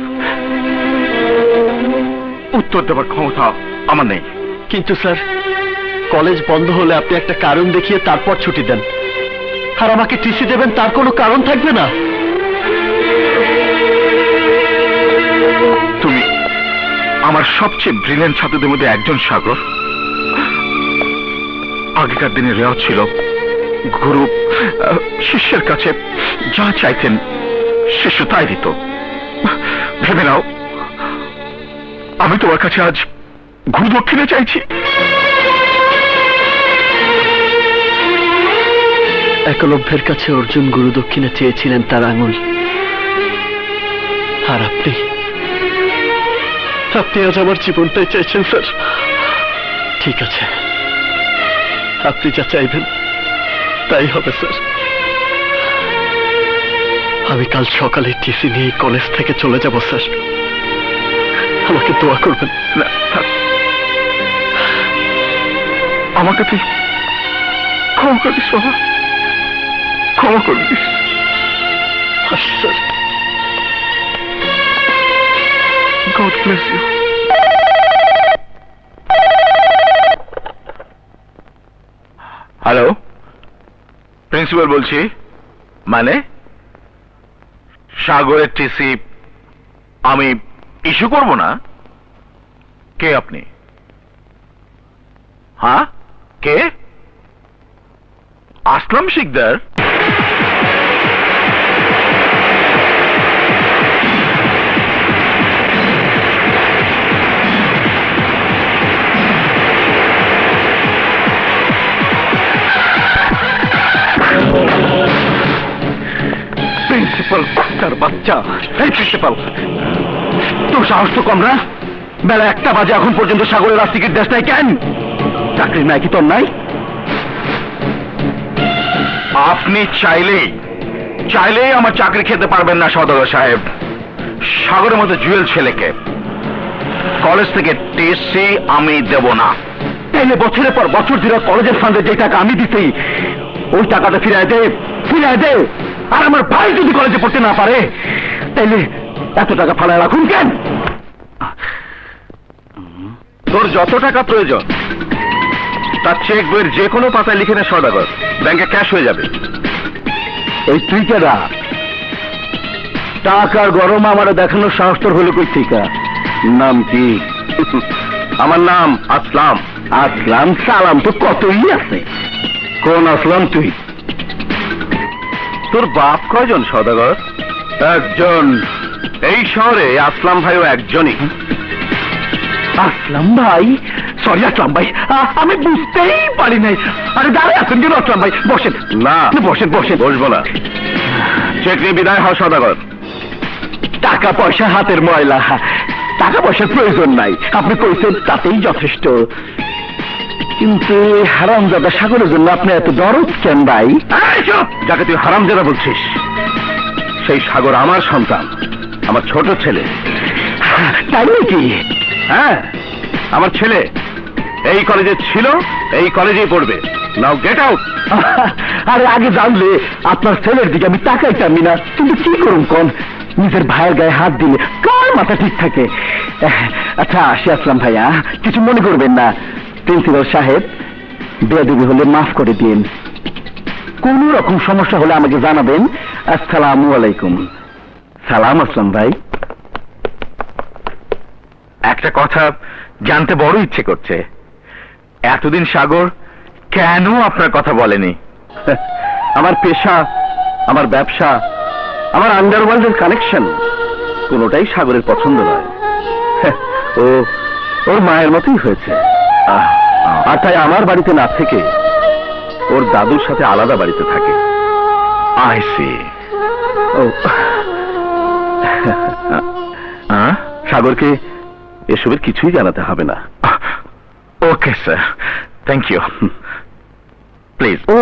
উত্তর দেবার ক্ষমতা আমার নেই। কিন্তু স্যার, কলেজ বন্ধ হলে আপনি একটা কারণ দেখিয়ে তারপর ছুটি দেন, আর আমাকে টিসি দেবেন তার কোনো কারণ থাকবে না। তুমি আমার সবচেয়ে ব্রিলিয়েন্ট ছাত্রদের মধ্যে একজন সাগর। আগেকার দিনে রেওয়াজ ছিল, গুরু শিষ্যের কাছে যা চাইতেন শিষ্য তাই দিত। ভেবে নাও, আমি তোমার কাছে আজ গুরু দক্ষিণে চাইছি। একলব্যের কাছে অর্জুন গুরু দক্ষিণে চেয়েছিলেন তার আঙুল, আর আপনি আজ আমার জীবনটাই চাইছেন স্যার। ঠিক আছে, আপনি যা চাইবেন তাই হবে স্যার। আমি কাল সকালে টিসি নিয়ে কলেজ থেকে চলে যাব স্যার। আমাকে দোয়া করবেন। না, আমাকে তুই ক্ষমা করিস বাবা, ক্ষমা করবিস। Sir, God bless you. Hello, principal বলছি। মানে সাগরের টিসি আমি ইস্যু করব না? কে আপনি? হ্যাঁ, কে? আসলাম শিকদার? প্রিন্সিপাল তার বাচ্চা। এই প্রিন্সিপাল, তোর সাহস তো কম না? বেলা 1টা বাজে, এখন পর্যন্ত সাগরের রাস্তিকের দেশ নাই কেন? চাকরির নাই কি তোর নাই? আপনি চাইলেই আমার চাকরি খেতে পারবেন না সওদাগর সাহেব। সাগরের মতো জুয়েল ছেলেকে কলেজ থেকে টিসি আমি দেব না। তাইলে বছরের পর বছর ধরে কলেজের ফান্ডে যে টাকা আমি দিতেই, ওই টাকাটা ফিরায় দে। আর আমার ভাই যদি কলেজে পড়তে না পারে, তাইলে এত টাকা ফালায় রাখুন কেন? তোর যত টাকা প্রয়োজন তার চেক বইয়ের যে কোনো পাতায় লিখে নে সওদাগর, ব্যাংকে ক্যাশ হয়ে যাবে। এই তুই কেডা? টাকার গরম আমার দেখানোর সাহস তোর হলো কই থেকে? নাম কি? আমার নাম আসলাম। আসলাম সালাম তো কতই আছে। কোন আসলাম তুই? তোর বাপ কয়জন সওদাগর? একজন। এই শহরে আসলাম ভাইও একজনই। আসলাম ভাই? সরি আসলাম ভাই, আমি বুঝতেই পারি নাই। আরে দাঁড়ায় আছেন কেন আসলাম ভাই? বসেন। না, বসেন বসেন। বসবো না। চেক নিয়ে বিদায় হও সদাগর। টাকা পয়সা হাতের ময়লা, টাকা পয়সার প্রয়োজন নাই, আপনি কইছেন তাতেই যথেষ্ট। কিন্তু হারামজাদা সাগরের জন্য আপনি এত দরদ কেন ভাই? যাকে তুই হারামজাদা বলছিস, সেই সাগর আমার সন্তান, আমার ছোট ছেলে। তাই নাকি? হ্যাঁ, আমার ছেলে এই কলেজে ছিল, এই কলেজেই পড়বে। নাও গেট আউট। আরে আগে জানলে আপনার ছেলের দিকে আমি তাকাইতামই না, কিন্তু কি করুন কোন, নিজের ভাইয়ের গায়ে হাত দিলে কার মাথা ঠিক থাকে। আচ্ছা আসি আসলাম ভাইয়া, কিছু মনে করবেন না। প্রিন্সিপাল সাহেব, বেয়াদবি হলে মাফ করে দিন। কোন রকম সমস্যা হলে আমাকে জানাবেন। আসসালামু আলাইকুম। সালাম আসলাম ভাই। একটা কথা জানতে বড় ইচ্ছে করছে, এতদিন সাগর কেন আপনার কথা বলেনি? আমার পেশা, আমার ব্যবসা, আমার আন্ডারওয়ার্ল্ডের কানেকশন কোনোটাই সাগরের পছন্দ নয়। ও ওর মায়ের মতোই হয়েছে, আর তাই আমার বাড়িতে না থেকে ওর দাদুর সাথে আলাদা বাড়িতে থাকে। I C. ও সাগরকে এসবের কিছুই জানাতে হবে না। Okay sir, thank you. Please. Oh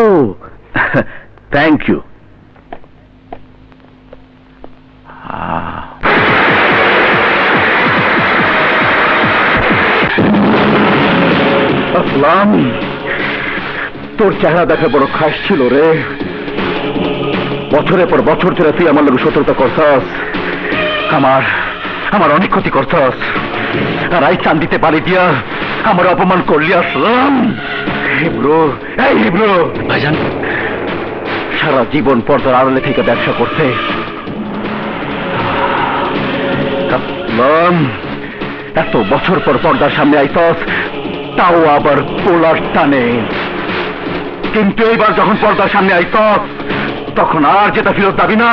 thank you. Aslam, তোর চেহারা দেখা বড় খাস ছিল রে। বছরের পর বছর ধরে তুই আমার লোক শত্রুতা করছস, আমার অনেক ক্ষতি করছস, আর আই চান দিতে পারি দিয়া আমার অপমান করলি। আসলাম হিব্রু, এই হিব্রু ভাইজান, সারা জীবন পর্দার আড়ালে থেকে ব্যবসা করছে। আসলাম, এত বছর পর পর্দার সামনে আইতস, তাও আবার পোলার টানে। কিন্তু এইবার যখন পর্দার সামনে আইতস, তখন আর যেটা ফেরত দাবি না।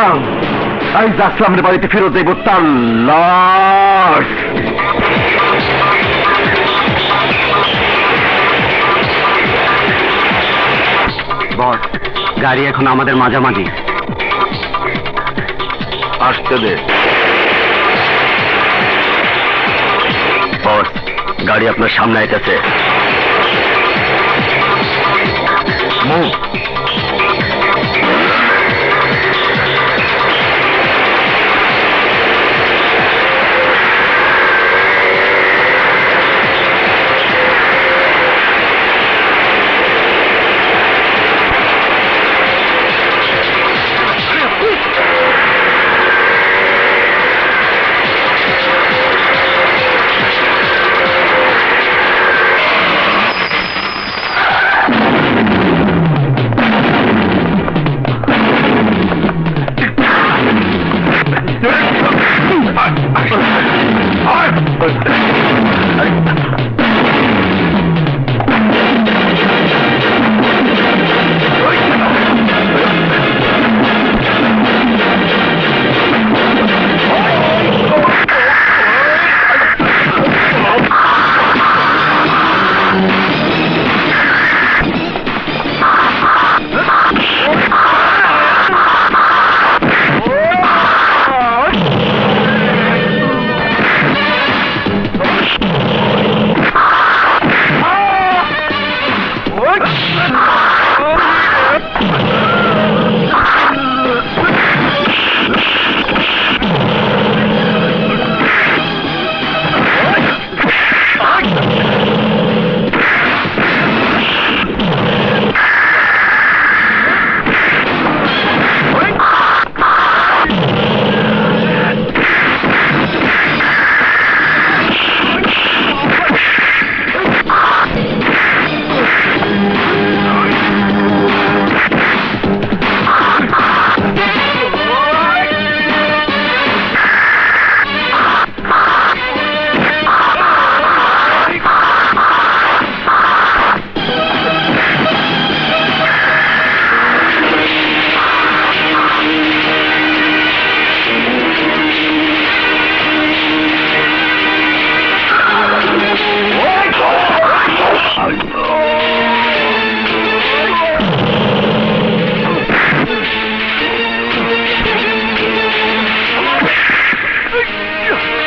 আই আসলামের বাড়িতে ফেরত দেব তার লাশ। বস, গাড়ি এখন আমাদের মাঝামাঝি। আসতে দে। বস, গাড়ি আপনার সামনে আইতেছে। মুভ।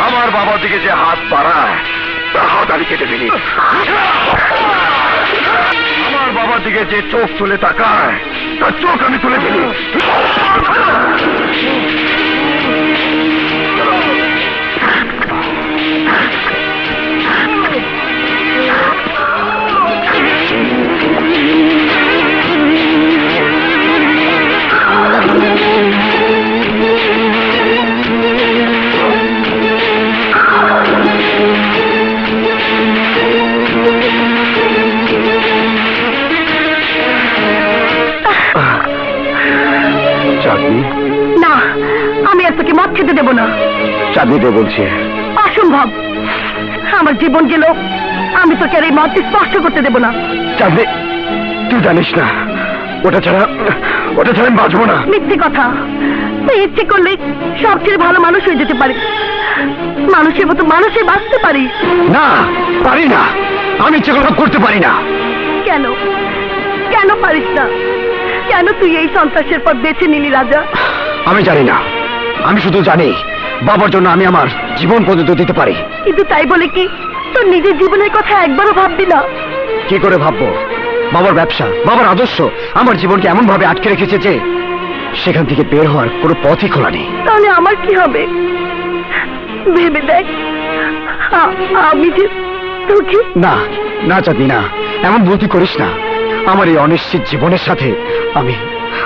আমার বাবার দিকে যে হাত বাড়ায় তার হাত আমি কেটে ফেলি। আমার বাবার দিকে যে চোখ তুলে তাকায় তার চোখ আমি তুলে ফেলি। চাঁদনি, না, আমি আর তোকে মদ খেতে দেবো না। চাঁদনি তো বলছে অসম্ভব, আমার জীবন গেল, আমি তোকে আর এই মদ স্পর্শ করতে দেবো না। চাঁদনি, তুই জানিস না ওটা ছাড়া আমি বাঁচবো না। মিথ্যে কথা, তুই ইচ্ছে করলে সব ছেড়ে ভালো মানুষ হয়ে যেতে পারিস, মানুষের মতো মানুষে বাঁচতে পারিস। না, পারি না, আমি ইচ্ছে করতে পারি না। কেন কেন পারিস না? কেন তুই এই সন্ত্রাসের পর বেছে নিলি রাজা? আমি জানি না, আমি শুধু জানি বাবার জন্য আমি আমার জীবন পর্যন্ত দিতে পারি। কিন্তু তাই বলে কি তোর নিজের জীবনের কথা একবারও ভাববি না? কি করে ভাববো? বাবার ব্যবসা, বাবার আদর্শ আমার জীবনকে এমন ভাবে আটকে রেখেছে যে সেখান থেকে বের হওয়ার কোনো পথই খোলা নেই। তাহলে আমার কি হবে ভেবে দেখ। আমি যে তোকে না না চাঁদনি, না, এমন বলতে করিস না। আমার এই অনিশ্চিত জীবনের সাথে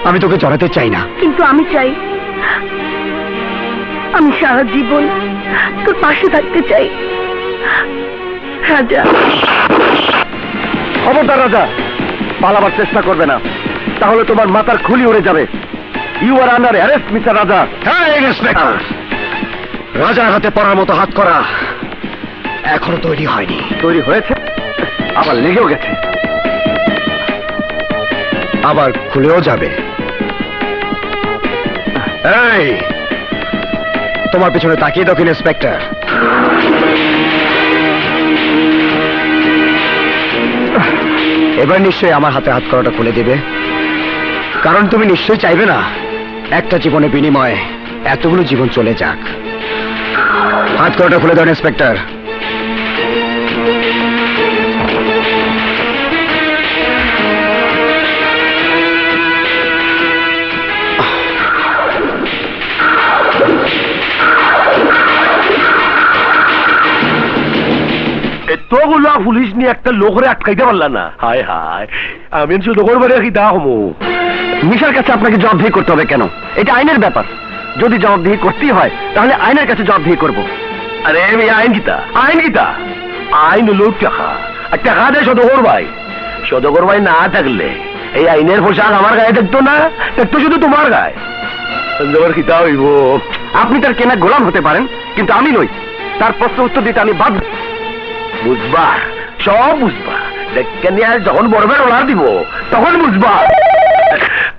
আমি তোকে জড়াতে চাই না। কিন্তু আমি চাই, আমি সারা জীবন তোর পাশে থাকতে চাই রাজা। খবরদার রাজা, পালাবার চেষ্টা করবে না, তাহলে তোমার মাথার খুলি উড়ে যাবে। You are under arrest mister Raja. হ্যাঁ ইন্সপেক্টর, রাজার হাতে পড়ার মতো হাত করা এখনো তৈরি হয়নি। তৈরি হয়েছে, আবার লেগেও গেছে, আবার খুলেও যাবে। এই, তোমার পিছনে তাকিয়ে দেখুন ইন্সপেক্টর। এবার নিশ্চয়ই আমার হাতে হাত করাটা খুলে দেবে, কারণ তুমি নিশ্চয়ই চাইবে না একটা জীবনের বিনিময়ে এতগুলো জীবন চলে যাক। হাত করাটা খুলে দেন ইন্সপেক্টর। তোগুলো পুলিশ নিয়ে একটা লোকরে আটকাইতে পারলা না? হায় হায়, আমি শুধু করবারে কি দা হমু। মিশার কাছে আপনাকে জবাবদিহি করতে হবে কেন? এটা আইনের ব্যাপার, যদি জবাবদিহি করতেই হয় তাহলে আইনের কাছে জবাবদিহি করব। আরে আমি আইন গীতা, আইন গীতা, আইন হলো টাকা, আর টাকা দেয় সদগর ভাই। সদগর ভাই না থাকলে এই আইনের পোশাক আমার গায়ে থাকতো না, থাকতো শুধু তোমার গায়ে। খিতা হইব। আপনি তার কেনা গোলাম হতে পারেন, কিন্তু আমি নই। তার প্রশ্ন উত্তর দিতে আমি বাধ্য। বুঝবা, সব বুঝবা, দেখে নিয়ে যখন বড়বের অর্ডার দিব তখন বুঝবা।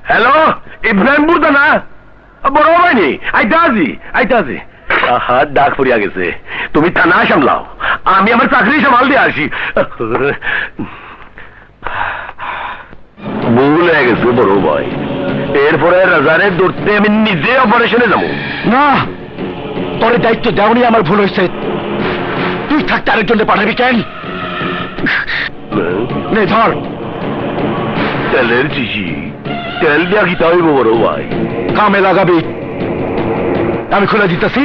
হ্যালো, ইব্রাহিমপুর দা না? বড় হয়নি, আইতাছি। হাত ডাক পড়িয়া গেছে, তুমি থানা সামলাও, আমি আমার চাকরি সামাল দিয়ে আসি। ভুল হয়ে গেছে বড় ভাই, এরপরে রাজারে ধরতে আমি নিজে অপারেশনে যাবো। না, তোর দায়িত্ব দেওয়ানি আমার ভুল হয়েছে। তুই থাকতে আরেকজনকে পাঠাবি কেন? নে ধর। তেলের চিঠি, তেল দিয়া খিতা হইব বড় ভাই। কামে লাগাবি, আমি খুলে দিতেছি।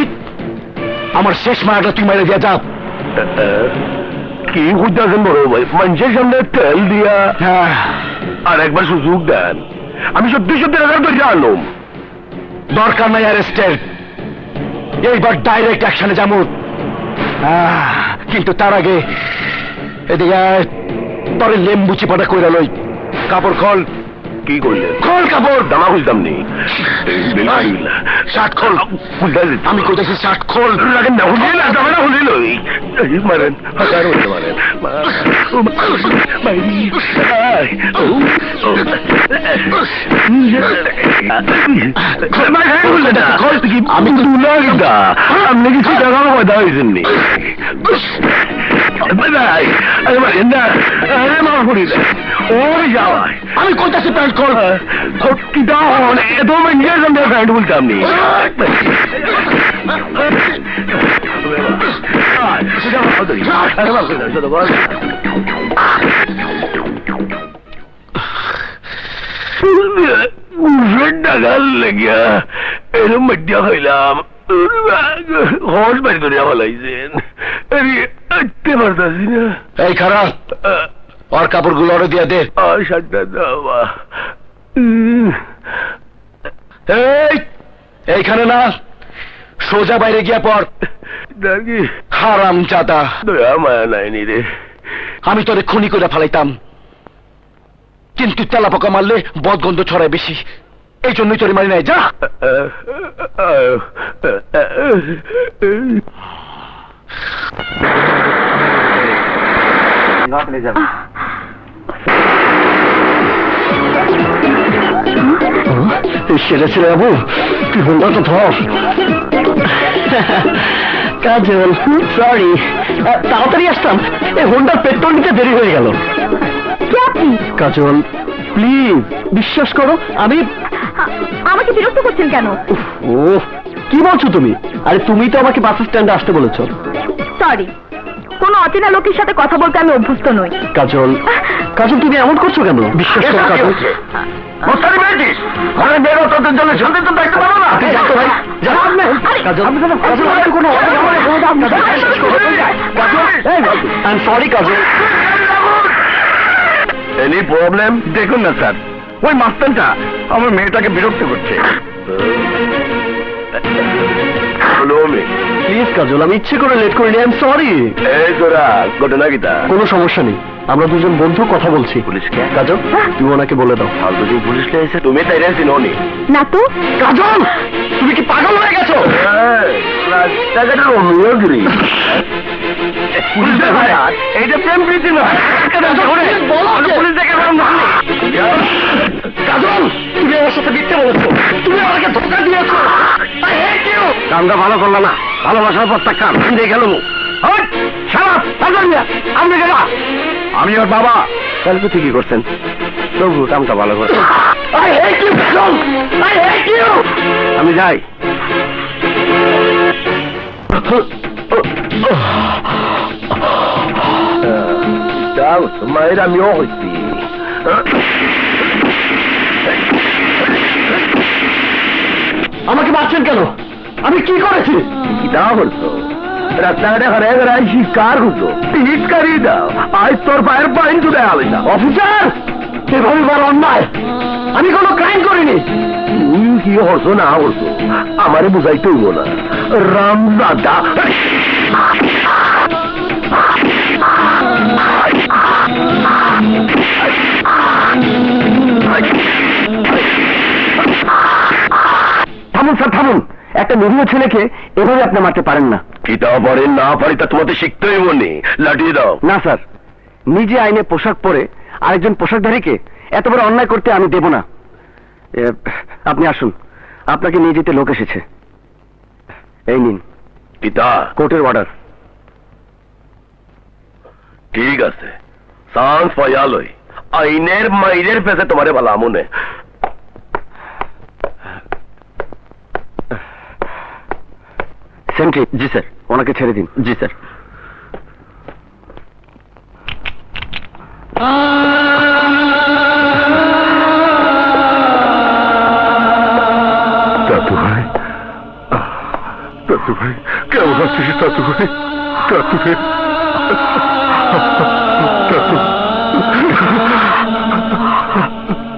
আমার শেষ মায়াটা তুই মাইরে দিয়া যা। কি খুঁজতেছেন বড় ভাই? মানুষের সামনে তেল দিয়া? হ্যাঁ, আর একবার সুযোগ দেন, আমি সত্যি রাজার ধরে আনলাম। দরকার নাই অ্যারেস্টের, এইবার ডাইরেক্ট অ্যাকশনে যাবো। কিন্তু তার আগে এদিকে তোর লেম্বু চিপাটা কইরা লই। কাপড় খোল। কি করলেন? খোল কাপড়। দামা খুঁজতাম নি। শার্ট খোল। আমি কইতেছি শার্ট খোল। লাগে না, হুলিয়ে না, দামা না হুলিয়ে লই। মারেন মারেন আমি তুলা আপনি কিছু টাকা পয়দা হয়েছেন নি আমি কোথায় প্যান্ট কর এত প্যান্ট বলতাম নি ডাকাল লেগিয়া এরম মধ্যা হইলাম হস বাড়ি করে ফলাইছেন পারতাছি না। এই খারাপ ওর কাপড়গুলো ওরে দিয়া দে। শার্টটা দেওয়া এইখানে না, সোজা বাইরে গিয়া পড়। হারাম চাতা, দয়া মায়া নাইনি রে। আমি তোরে খুনি করে ফেলাইতাম, কিন্তু তেলা পোকা মারলে বদগন্ধ ছড়ায় বেশি, এই জন্যই তোরে মারি নাই। যা সেটা ছিল বাবু, তুই ফোনটা তো ধর। কাজল সরি, তাড়াতাড়ি আসতাম, এই হোন্ডার পেট্রোল নিতে দেরি হয়ে গেল। কাজল প্লিজ বিশ্বাস করো, আমি আমাকে বিরক্ত করছেন কেন? ও কি বলছো তুমি? আরে তুমি তো আমাকে বাস স্ট্যান্ডে আসতে বলেছো। সরি, কোন অচেনা লোকের সাথে কথা বলতে আমি অভ্যস্ত নই। কাজল কাজল তুমি এমন করছো কেন? বিশ্বাস করো কাজল। Any problem? দেখুন না স্যার, ওই মাস্টারটা আমার মেয়েটাকে বিরক্ত করছে। প্লিজ কাজল, আমি ইচ্ছে করে লেট করিনি, আই এম সরি। এই তোরা ঘটনা কিটা? কোনো সমস্যা নেই, আমরা দুজন বন্ধু কথা বলছি। পুলিশকে? কাজল তুমি ওনাকে বলে দাও। ফালতু যে পুলিশকে এসে তুমি তাই রেছি ননি না তো। কাজল তুমি কি পাগল হয়ে গেছো? রাস্তাঘাটে অমিয়গিরি এইটা প্রেম প্রীতি নয়। পুলিশ দেখে কাজল তুমি আমার সাথে মিথ্যে বলেছো, তুমি আমাকে ধোকা দিয়েছো। কামটা ভালো করলো না, ভালোবাসার প্রত্যাখ্যান দিয়ে গেল। আমি ওর বাবা, তাহলে তো ঠিকই করছেন, তবু কামটা ভালো করছেন। আমি যাই। মায়ের আমিও হচ্ছি। আমাকে মারছেন কেন? আমি কি করেছি? কিটা বলছো? রাস্তাঘাটে হারিয়ে গেলে শিকার হতো, টিকিট কারিয়ে দাও, আজ তোর পায়ের পাইন চুলে হবে না। অফিসার এভাবে বড় অন্যায়, আমি কোনো ক্রাইম করিনি। তুই কি হরছো না হরছো আমারে বুঝাইতে হইব না। রামদাদা থামুন স্যার, থামুন। একটা নিরীহ ছেলেকে এভাবে আপনি মারতে পারেন না। কিটা পারেন না পারি তা তোমাদের শিখতে হইব নি, লাঠিয়ে দাও। না স্যার, নিজে আইনে পোশাক পরে আরেকজন পোশাকধারীকে এত বড় অন্যায় করতে আমি দেব না। আপনি আসুন, আপনাকে নিয়ে যেতে লোক এসেছে। এই নিন পিতা কোর্টের অর্ডার। ঠিক আছে, সান্স পয়ালই আইনের মাইরের পেছে তোমারে ভালো মনে। সেন্ট্রি জি স্যার, ওনাকে ছেড়ে দিন। জি স্যার। দাদু ভাই, দাদু ভাই কেমন আছিস? দাদু ভাই, দাদু ভাই,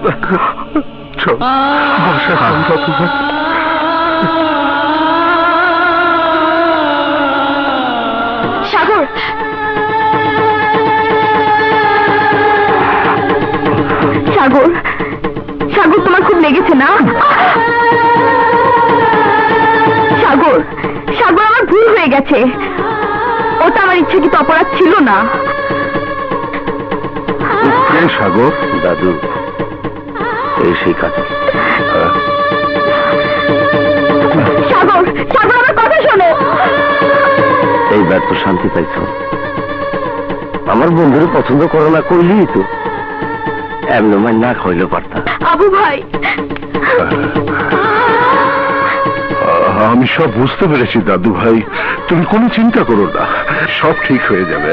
দাদু চল বসে দাদু ভাই। সাগর, সাগর, সাগর তোমার খুব লেগেছে না? সাগর, সাগর আমার ভুল হয়ে গেছে, ওটা আমার ইচ্ছে কি তো অপরাধ ছিল না? সাগর দাদু, এই সেই কাজল। সাগর, সাগর আমার কথা শোনো। এইবার তো শান্তি পাইছ। আমার বন্ধুর পছন্দ করো না কইলি তো এমন মাই না খাইলে পারতাম। আবু ভাই, আমি সব বুঝতে পেরেছি দাদু ভাই, তুমি কোনো চিন্তা করো না, সব ঠিক হয়ে যাবে।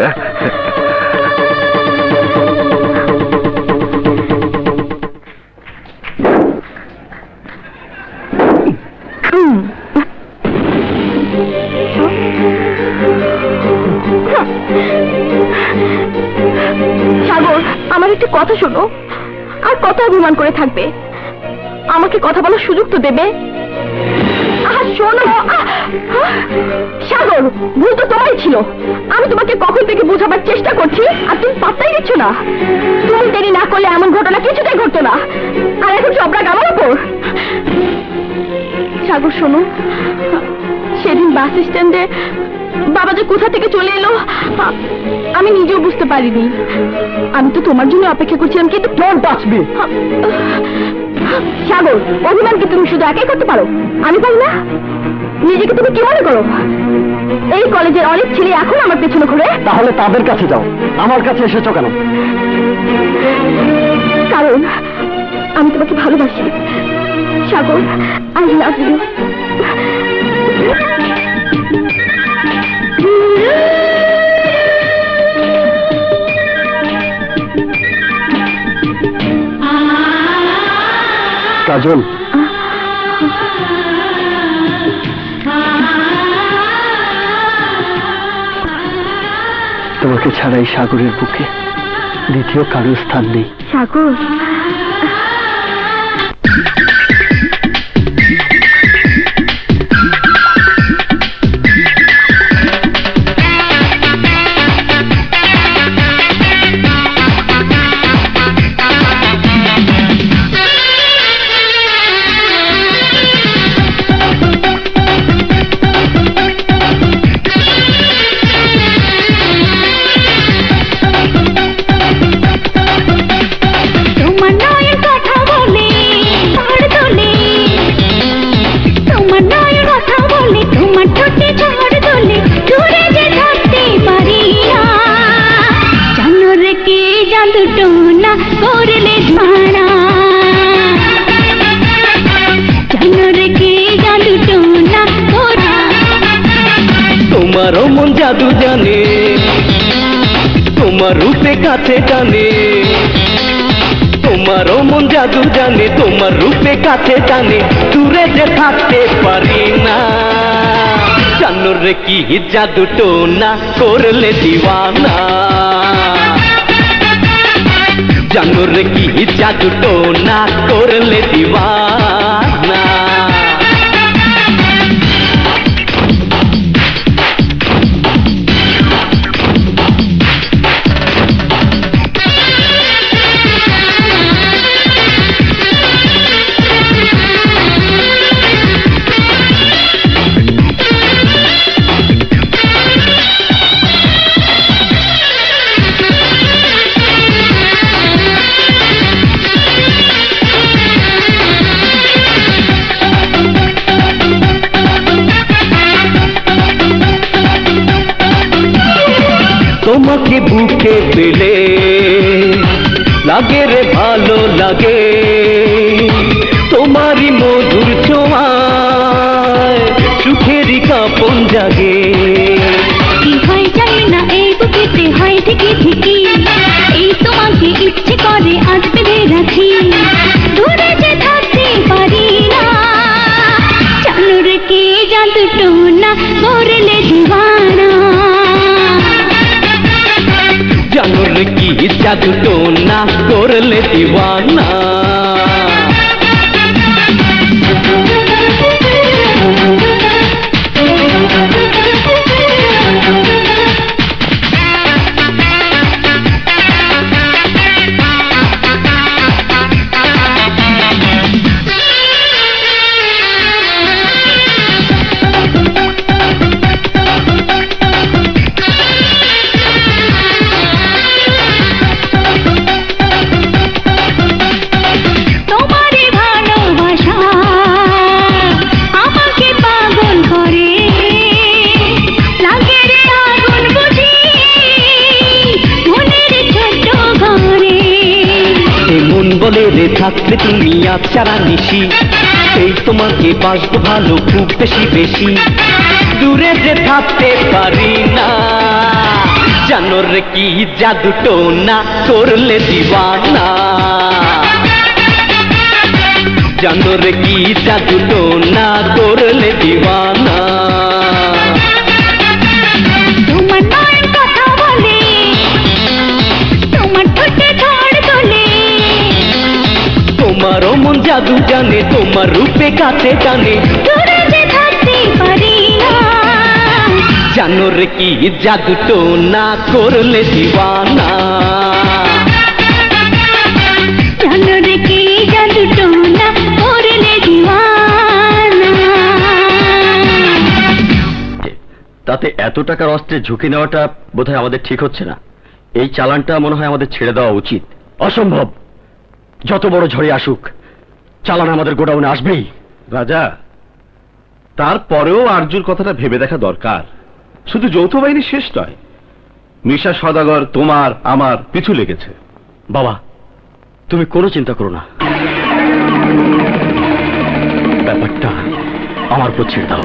সাগর, আমার একটু কথা শোনো। আর কত অভিমান করে থাকবে? আমাকে কথা বলার সুযোগ তো দেবে। শোনো সাগর, ভুল তো তোমারই ছিল। আমি তোমাকে কখন থেকে বোঝাবার চেষ্টা করছি আর তুমি পাত্তাই দিচ্ছ না। তুমি দেরি না করলে এমন ঘটনা কিছুতেই ঘটতো না। আর এখন সব রাগ আমার উপর। সাগর শোনো, সেদিন বাস স্ট্যান্ডে বাবা যে কোথা থেকে চলে এলো আমি নিজেও বুঝতে পারিনি। আমি তো তোমার জন্য অপেক্ষা করছিলাম, কিন্তু সাগর, অভিমান কি তুমি শুধু একাই করতে পারো? আমি পারি না? নিজেকে তুমি কি মনে করো? এই কলেজের অনেক ছেলে এখন আমার পেছনে ঘুরে। তাহলে তাদের কাছে যাও, আমার কাছে এসেছো কেন? কারণ আমি তোমাকে ভালোবাসি সাগর। I love you. কাজল, তোমাকে ছাড়াই সাগরের বুকে দ্বিতীয় কারো স্থান নেই। সাগর, তোমারও মন জাদু জানে, তোমার রূপে কাছে টানে। তোমারও মন জাদু জানে, তোমার রূপে কাছে টানে। দূরে যে থাকতে পারি না, জানো রে কি জাদু টোনা করলে দিওয়ানা। জানো রে কি জাদু টোনা করলে দিওয়ানা। তোমাকে বুকে পেলে লাগে রে ভালো লাগে, তোমারই মধুর ছোঁয়ায় সুখেরই কাঁপন জাগে। কি হয় জানি না এই বুকেতে হয় ঠিকই ঠিকই, এই তোমাকে ইচ্ছে করে আজ বেঁধে রাখি। দূরে যে থাকতে পারি না, জানো রে কি জাদু টোনা করলে দিওয়ানা। জানো রে কি জাদু টোনা করলে দিওয়ানা। জেলে থাকলে তুমি আজ সারা নিশি, এই তোমাকে বাসবো ভালো খুব বেশি বেশি, দূরে যে থাকতে পারি না, জানো রে কি জাদু টোনা করলে দিওয়ানা, জানো রে কি জাদু টোনা করলে দিওয়ানা। তোমার নয়ন কথা বলে, তোমার ঠোঁটে ঝড় তোলে, তোমারও মন জাদু জানে, তোমার রূপে কাছে টানে, দূরে যে থাকতে পারি না, জানো রে কি জাদু টোনা করলে দিওয়ানা, জানো রে কি জাদু টোনা করলে দিওয়ানা। তাতে এত টাকার অস্ত্রে ঝুঁকি নেওয়াটা বোধহয় আমাদের ঠিক হচ্ছে না। এই চালানটা মনে হয় আমাদের ছেড়ে দেওয়া উচিত। অসম্ভব, যত বড় ঝড়ে আসুক চালান আমাদের গোডাউনে আসবেই। রাজা, তারপরেও আরজুর কথাটা ভেবে দেখা দরকার। শুধু যৌথ বাহিনী শেষ নয়, মিশা সদাগর তোমার আমার পিছু লেগেছে। বাবা, তুমি কোনো চিন্তা করো না, ব্যাপারটা আমার উপর ছেড়ে দাও।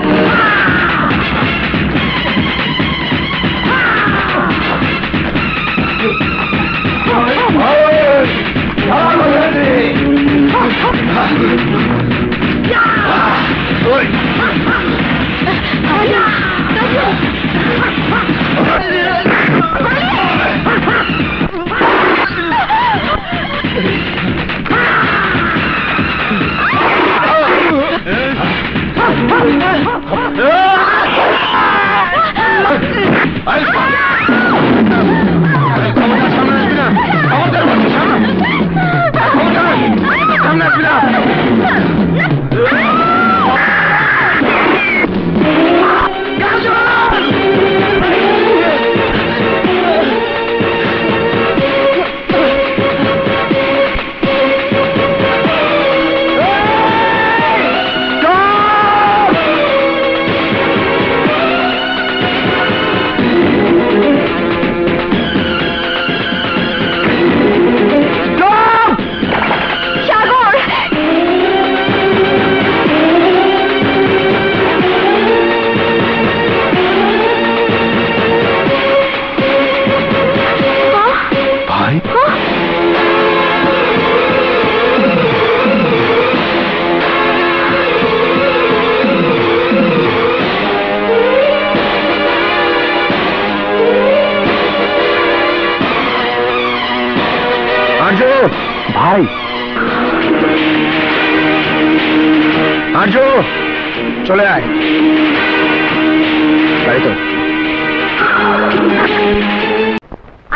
ভাই আর্য, চলে আয়। তাই তো।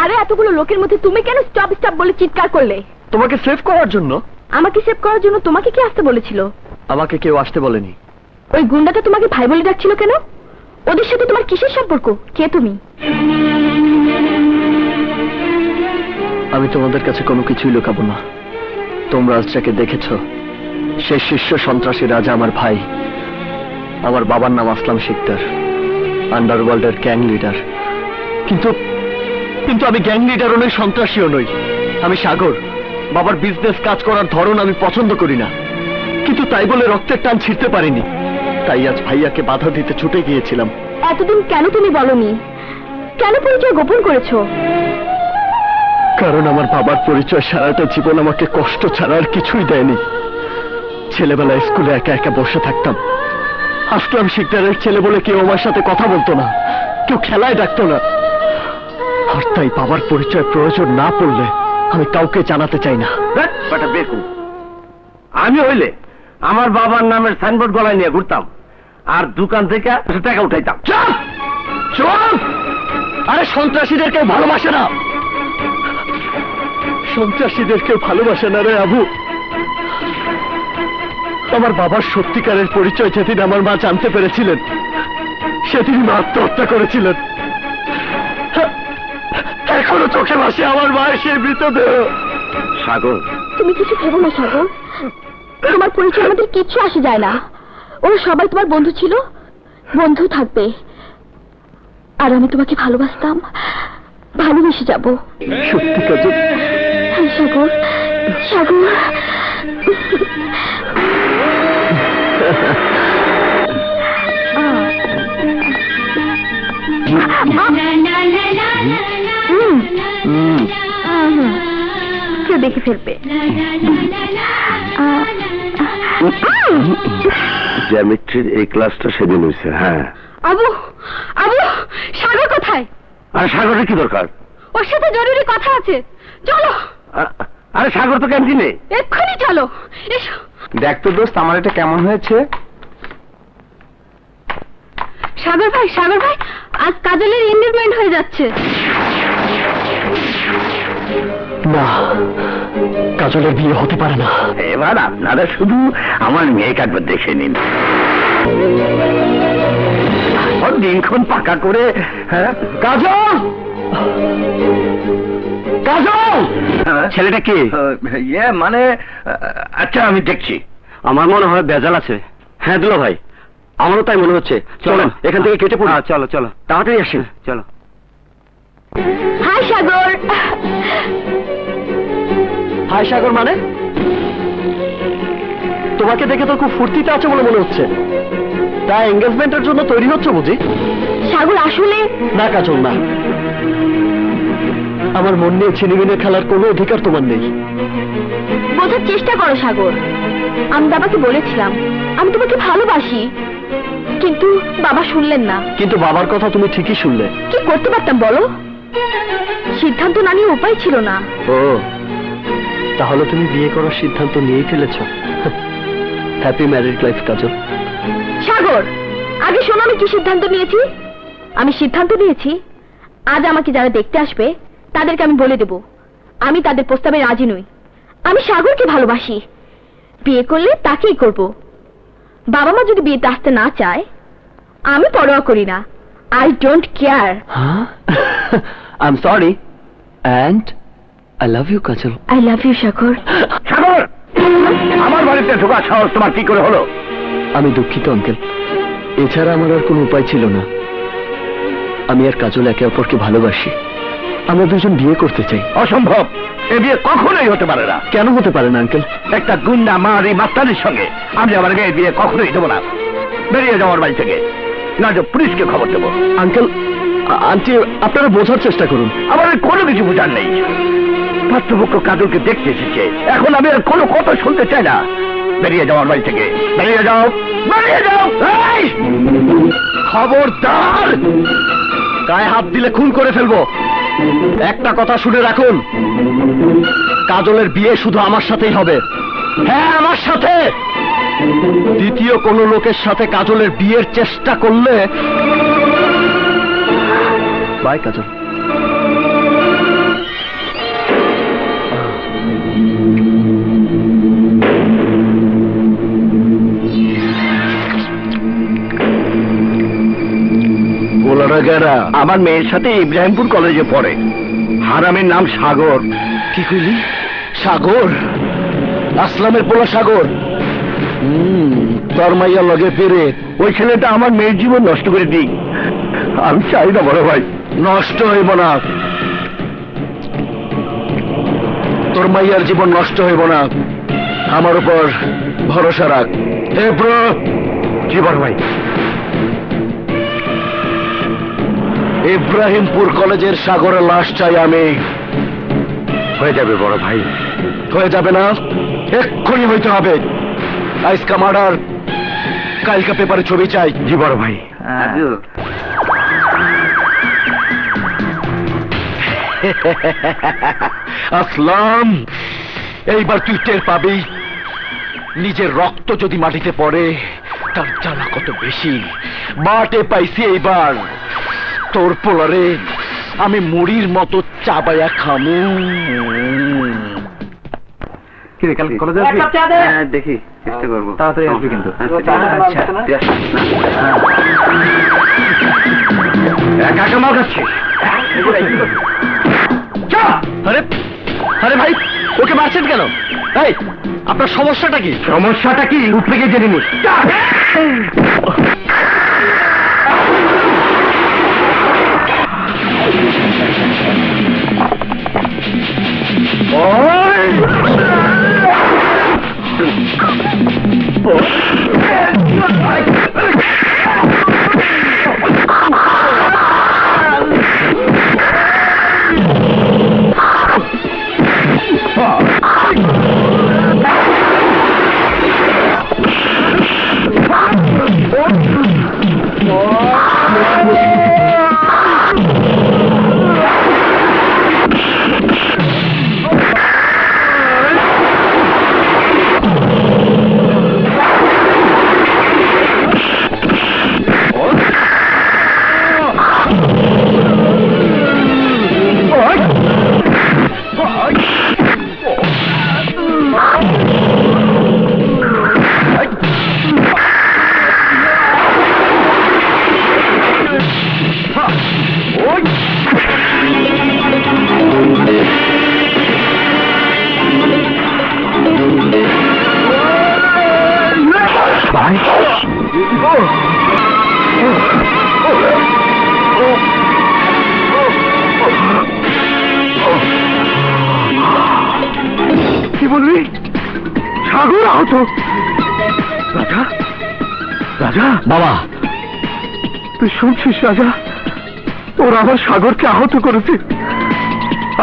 আরে এতগুলো লোকের মধ্যে তুমি কেন স্টপ স্টপ বলে চিৎকার করলে? তোমাকে সেভ করার জন্য। আমাকে সেভ করার জন্য তোমাকে কি আসতে বলেছিল? আমাকে কেউ আসতে বলেনি। ওই গুন্ডাটা তোমাকে ভাই বলে ডাকছিল কেন? ওদের সাথে তোমার কিসের সম্পর্ক? কে তুমি? আমি তোমাদের কাছে কোনো কিছুই লুকাবো না। তোমরা আজ যাকে দেখেছ সে শীর্ষ সন্ত্রাসী রাজা আমার ভাই। আমার বাবার নাম আসলাম শিকদার, আন্ডারওয়ার্ল্ডের গ্যাং লিডার। কিন্তু কিন্তু আমি গ্যাং লিডারও নই, সন্ত্রাসীও নই। আমি সাগর। বাবার বিজনেস কাজ করার ধরন আমি পছন্দ করি না, কিন্তু তাই বলে রক্তের টান ছিঁড়তে পারিনি। তাই আজ ভাইয়াকে বাধা দিতে ছুটে গিয়েছিলাম। এতদিন কেন তুমি বলনি? কেন পরিচয় গোপন করেছো? কারণ আমার বাবার পরিচয় সারাটা জীবন আমাকে কষ্ট ছাড়া আর কিছুই দেয়নি। ছেলেবেলায় স্কুলে একা একা বসে থাকতাম। আসলাম শিকদারের ছেলে বলে কেউ আমার সাথে কথা বলতো না, কেউ খেলায় ডাকতো না। আর তাই বাবার পরিচয় প্রয়োজন না পড়লে আমি কাউকে জানাতে চাই না। আমি হইলে আমার বাবার নামের সাইনবোর্ড গলায় নিয়ে ঘুরতাম আর দোকান থেকে টাকা উঠাইতাম। চুপ চুপ! আরে সন্ত্রাসীদের কেউ ভালোবাসে না, সন্ত্রাসীদের কেউ ভালোবাসে না রে আবু। আমার বাবার সত্যিকারের পরিচয় যেদিন আমার মা জানতে পেরেছিলেন সেদিন মা আত্মহত্যা করেছিলেন। এখনো চোখে ভাসে আমার মায়ের সেই মৃতদেহ। সাগর, তুমি কিছু ভেবো না সাগর, তোমার পরিচয় আমাদের কিচ্ছু আসে যায় না। ওরা সবাই তোমার বন্ধু ছিল, বন্ধু থাকবে। আর আমি তোমাকে ভালোবাসতাম, ভালোবেসে যাব। সত্যি কাজল? হ্যাঁ সাগর, সাগর কেউ দেখে ফেলবে। জ্যামিট্রির এই ক্লাসটা সেদিন হয়েছে। হ্যাঁ আবু আবু সাগর কোথায়? আরে সাগরের কি দরকার? ওর সাথে জরুরি কথা আছে, চলো। আরে সাগর তো ক্যান্টিনে, এক্ষুনি চলো। এসো। দেখ তো দোস্ত আমার এটা কেমন হয়েছে। সাগর ভাই আজ কাজলের এনগেজমেন্ট হয়ে যাচ্ছে। না, কাজলের বিয়ে হতে পারে না। এবার আপনারা শুধু আমার মেয়েকে একবার দেখে নিন। দিনক্ষণ পাকা করে। হ্যাঁ কাজল, কাজল ছেলেটা কি? ইয়ে মানে আচ্ছা আমি দেখছি। আমার মনে হয় বেজাল আছে। হ্যাঁ দুলা ভাই, আমারও তাই মনে হচ্ছে। চলেন এখান থেকে কেটে পড়ি। চলো চলো তাড়াতাড়ি আসেন। চলো। হাই সাগর। হাই সাগর মানে? তোমাকে দেখে তো খুব ফুর্তিতে আছে বলে মনে হচ্ছে। তা এঙ্গেজমেন্টের জন্য তৈরি হচ্ছে বুঝি? সাগর আসলে না কাজল না, আমার মন নিয়ে ছিনিমিনে খেলার কোনো অধিকার তোমার নেই। বোঝার চেষ্টা করো সাগর। আমি বাবাকে বলেছিলাম আমি তোমাকে ভালোবাসি, কিন্তু বাবা শুনলেন না। কিন্তু বাবার কথা তুমি ঠিকই শুনলে। কি করতে পারতাম বলো? সিদ্ধান্ত না নিয়ে উপায় ছিল না। ও, তাহলে তুমি বিয়ে করার সিদ্ধান্ত নিয়েই ফেলেছ। হ্যাপি ম্যারিড লাইফ কাজল। সাগর আগে শোনো আমি কি সিদ্ধান্ত নিয়েছি। আমি সিদ্ধান্ত নিয়েছি আজ আমাকে যারা দেখতে আসবে তাদেরকে আমি বলে দেব আমি তাদের প্রস্তাবে রাজি নই। আমি সাগরকে ভালোবাসি, বিয়ে করলে তাকেই করব। বাবা মা যদি বিয়েতে আসতে না চায় আমি পরোয়া করি না। I don't care. I am sorry and I love you Kajal. I love you Sagar. Sagar, আমার বাড়িতে ঢোকার সাহস তোমার কি করে হলো? আমি দুঃখিত আঙ্কেল, এছাড়া আমার আর কোনো উপায় ছিল না। আমি আর কাজল একে অপরকে ভালোবাসি, আমরা দুজন বিয়ে করতে চাই। অসম্ভব, এ বিয়ে কখনোই হতে পারে না। কেন হতে পারে না আঙ্কেল? একটা গুন্ডা মারি মাস্টারের সঙ্গে আমি আমার মেয়ের বিয়ে কখনোই দেবো না। বেরিয়ে যাওয়ার বাড়ি থেকে, না যে পুলিশকে খবর দেবো। আঙ্কেল আন্টি আপনারা বোঝার চেষ্টা করুন। আমার কোনো কিছু বোঝার নেই। পাত্রপক্ষ কাজলকে দেখতে এসেছে, এখন আমি আর কোনো কথা শুনতে চাই না। বেরিয়ে যাওয়ার বাড়ি থেকে, বেরিয়ে যাও, বেরিয়ে যাও। খবরদার, গায়ে হাত দিলে খুন করে ফেলবো। একটা কথা শুনে রাখুন, কাজলের বিয়ে শুধু আমার সাথেই হবে। হ্যাঁ আমার সাথে। দ্বিতীয় কোনো লোকের সাথে কাজলের বিয়ের চেষ্টা করলে বাই কাজল। আমার মেয়ের সাথে ইব্রাহিমপুর কলেজে পড়ে। হারামের নাম সাগর। কি কইলি? সাগর? আসলামের পোলা সাগর? তোর মাইয়া লগে ফিরে ওই ছেলেটা আমার মেয়ের জীবন নষ্ট করে দিক, আমি চাই না বড় ভাই। নষ্ট হইব না, তোর মাইয়ার জীবন নষ্ট হইব না। আমার উপর ভরসা রাখ। কি বড় ভাই? ইব্রাহিমপুর কলেজের সাগরের লাশ চাই আমি। হয়ে যাবে বড় ভাই। হয়ে যাবে না, এক্ষুনি হইতে হবে। আজকা মার্ডার, কালকা পেপারে ছবি চাই। জি বড় ভাই। আসলাম, এইবার তুই টের পাবি নিজের রক্ত যদি মাটিতে পড়ে তার জ্বালা কত বেশি। মাঠে পাইছি এইবার তোর পোলারে আমি মুড়ির মতো চাবায়া খামু। কাল কলেজে আসবি? দেখি চেষ্টা করবো, তাড়াতাড়ি আসবি কিন্তু। একা একা মাল খাচ্ছিস? আরে আরে ভাই, ওকে মারছেন কেন? এই আপনার সমস্যাটা কি? সমস্যাটা কি উঠলে জেনে নিস। ওই বললি? সাগর আহত? রাজা, রাজা, বাবা, তুই শুনছিস রাজা? ওরা আমার সাগরকে আহত করেছে।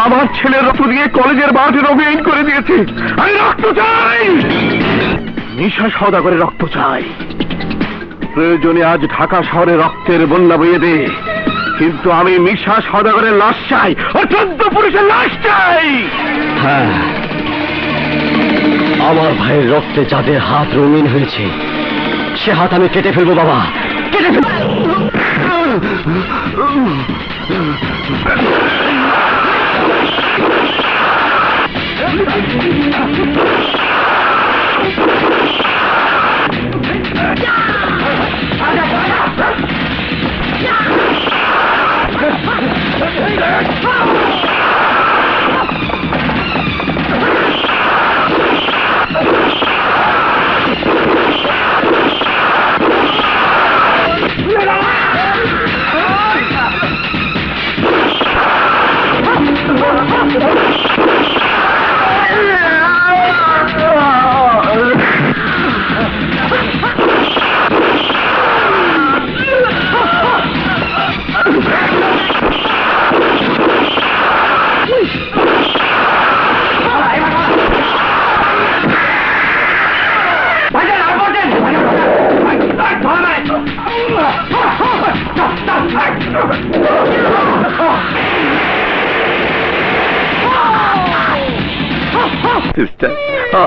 আমার ছেলের রক্ত দিয়ে কলেজের মাঠে রঙিন করে দিয়েছে। আমি রক্ত চাই, নিশা সওদাগরের রক্ত চাই। প্রয়োজনে আজ ঢাকা শহরে রক্তের বন্যা বইয়ে দে, কিন্তু আমি মিশা সওদাগরের লাশ চাই, ও 14 পুরুষের লাশ চাই। হ্যাঁ, আমার ভাইয়ের রক্তে যাদের হাত রঙিন হয়েছে সে হাত আমি কেটে ফেলবো বাবা, কেটে ফেলবো।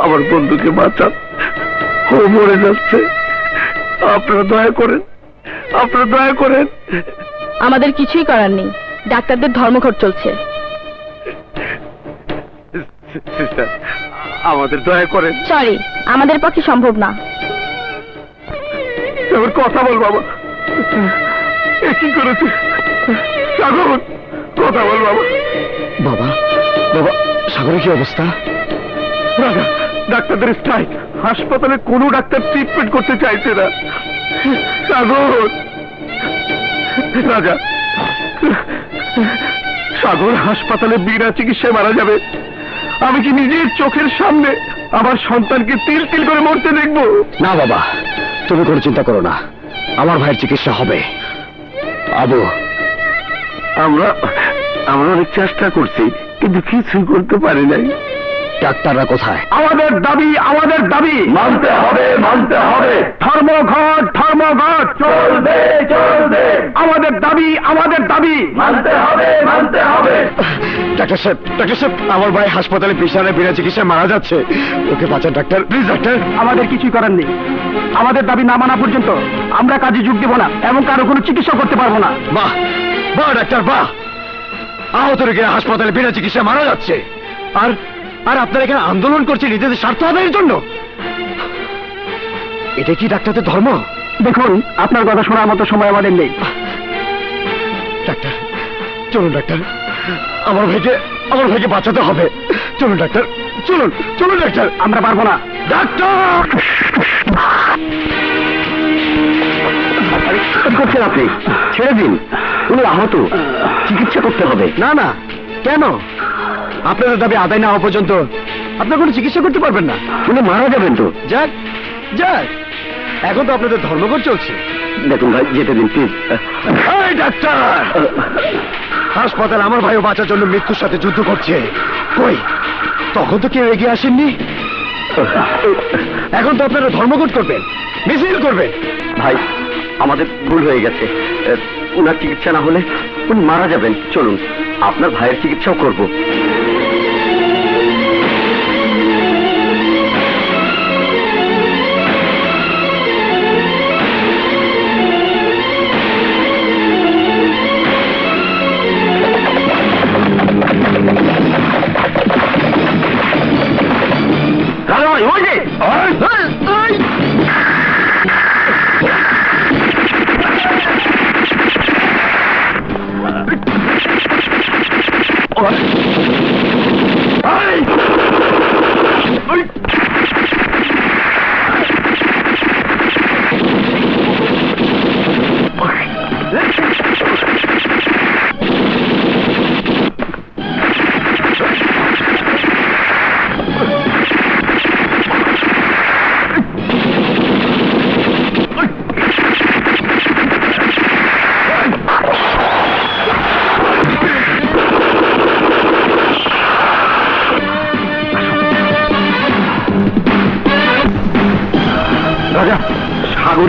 আমার বন্ধুকে বাঁচান, ও মরে যাচ্ছে। আপনারা দয়া করেন, আপনারা দয়া করেন। আমাদের কিছুই করার নেই, ডাক্তারদের ধর্মঘট চলছে। সিস্টার, আমাদের দয়া করেন। সরি, আমাদের পক্ষে সম্ভব না। এবার কথা বল বাবা, এ কি করেছে? সাগর, কথা বল বাবা। বাবা, বাবা, সাগরের কি অবস্থা? রাজা, ডাক্তারদের স্ট্রাইক, হাসপাতালে কোনো ডাক্তার ট্রিটমেন্ট করতে চাইছে না। সাগর, রাজা, সাগর হাসপাতালে বিনা চিকিৎসায় মারা যাবে। আমি কি নিজের চোখের সামনে আমার সন্তানকে তিল তিল করে মরতে দেখবো? না বাবা, তুমি কোনো চিন্তা করো না, আমার ভাইয়ের চিকিৎসা হবে। আবু, আমরা অনেক চেষ্টা করছি, কিন্তু কিছুই করতে পারি নাই। ডাক্তাররা কোথায়? আমাদের দাবি, আমাদের দাবি মানতে হবে, মানতে হবে। ধর্মঘট, ধর্মঘট চলবে, চলবে। আমাদের দাবি, আমাদের দাবি মানতে হবে, মানতে হবে। ডাক্তার সাহেব, ডাক্তার সাহেব, আমার ভাই হাসপাতালে বিছানায় বিনা চিকিৎসায় মারা যাচ্ছে, ওকে বাঁচান ডাক্তার, প্লিজ ডাক্তার। আমাদের কিছুই করার নেই। আমাদের দাবি না মানা পর্যন্ত আমরা কাজে যোগ দেব না এবং কারো কোনো চিকিৎসা করতে পারবো না। বাহ, বাহ ডাক্তার, বাহ। আহত রোগীরা হাসপাতালে বিনা চিকিৎসায় মারা যাচ্ছে, আর আর আপনারা এখানে আন্দোলন করছেন নিজেদের স্বার্থ আদায়ের জন্য। এটা কি ডাক্তারদের ধর্ম? দেখুন, আপনার কথা শোনার মতো সময় আমাদের নেই। ডাক্তার, চলুন ডাক্তার, আমার ভাইকে বাঁচাতে হবে। চলুন ডাক্তার, চলুন, চলুন ডাক্তার। আমরা পারবো না। ডাক্তার, কি করছেন আপনি? ছেড়ে দিন, উনি আহত, চিকিৎসা করতে হবে। না না, কেন? আপনাদের দাবি আদায় না হওয়া পর্যন্ত আপনার কোনো চিকিৎসা করতে পারবেন না, উনি মারা যাবেন তো। যাক যাক, এখন তো আপনাদের ধর্মঘট চলছে। দেখুন ভাই, যেতে দিন প্লিজ। এই ডাক্তার, হাসপাতাল আমার ভাইও বাঁচার জন্য মৃত্যুর সাথে যুদ্ধ করছে, কই তখন তো কেউ এগিয়ে আসেননি। এখন তো আপনারা ধর্মঘট করবেন, মিছিল করবেন। ভাই, আমাদের ভুল হয়ে গেছে। উনার চিকিৎসা না হলে উনি মারা যাবেন। চলুন, আপনার ভাইয়ের চিকিৎসাও করব।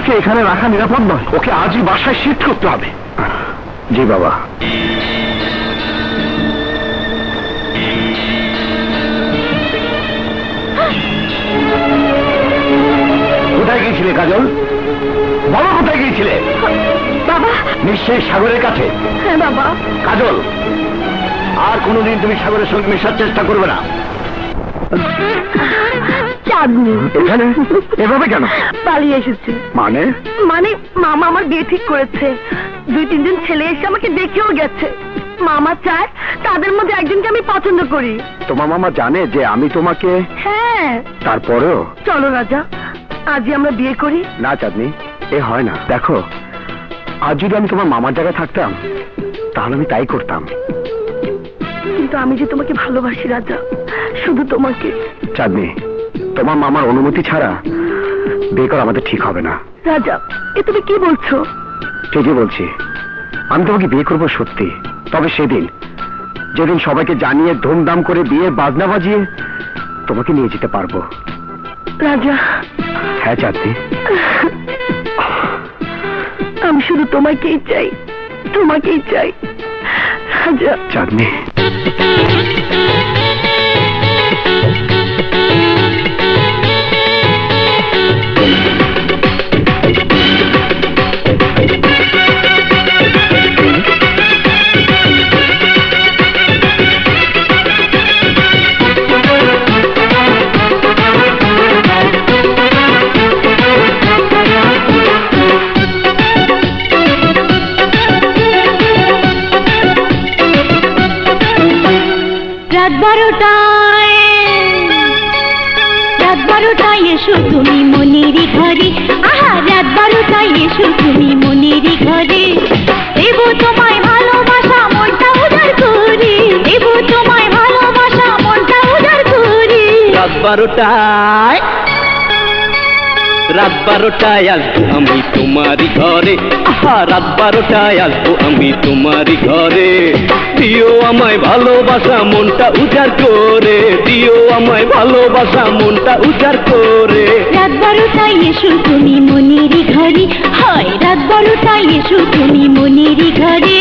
ওকে এখানে রাখা নিরাপদ নয়, ওকে আজই বাসায় শিফট করতে হবে। জি বাবা। কোথায় গিয়েছিলে কাজল? বলো কোথায় গিয়েছিলে? বাবা। নিশ্চয়ই সাগরের কাছে। হ্যাঁ বাবা। কাজল, আর কোনোদিন তুমি সাগরের সঙ্গে মেশার চেষ্টা করবে না। চাঁদনি। এখানে এভাবে কেন? পালিয়ে এসেছি। মানে? মানে মামা আমার বিয়ে ঠিক করেছে। 2-3 জন ছেলে এসে আমাকে দেখেও গেছে। মামা চায় তাদের মধ্যে একজনকে আমি পছন্দ করি। তোমার মামা জানে যে আমি তোমাকে? হ্যাঁ। তারপরেও? চলো রাজা, আজই আমরা বিয়ে করি। না চাঁদনি, এ হয় না। দেখো, আজ যদি আমি তোমার মামার জায়গায় থাকতাম তাহলে আমি তাই করতাম। কিন্তু আমি যে তোমাকে ভালোবাসি রাজা, শুধু তোমাকে। চাঁদনি, তোমার মামার অনুমতি ছাড়া বিয়ে করা আমাদের ঠিক হবে না। রাজা, এ তুমি কি বলছো? ঠিকই বলছি, আমি তোমাকে বিয়ে করবো সত্যি, তবে সেদিন যেদিন সবাইকে জানিয়ে ধুমধাম করে বিয়ে বাজনা বাজিয়ে তোমাকে নিয়ে যেতে পারবো। রাজা। হ্যাঁ চাঁদনি, আমি শুধু তোমাকেই চাই, তোমাকেই চাই রাজা। চাঁদনি, রাত 12টায় এসো তুমি মনেরই ঘরে। আহা, রাত 12টায় এসো তুমি মনেরই ঘরে। দেব তোমায় ভালোবাসা মনটা উজাড় করে, দেব তোমায় ভালোবাসা মনটা উজাড় করে। রাত 12টায় আসবো আমি তোমারই ঘরে। আহা, রাত 12টায় আসবো আমি তোমারই ঘরে। দিও আমায় ভালোবাসা মনটা উজাড় করে, দিও আমায় ভালোবাসা মনটা উজাড় করে। রাত 12টায় এসো তুমি মনেরই ঘরে। হয়, রাত 12টায় এসো তুমি মনেরই ঘরে।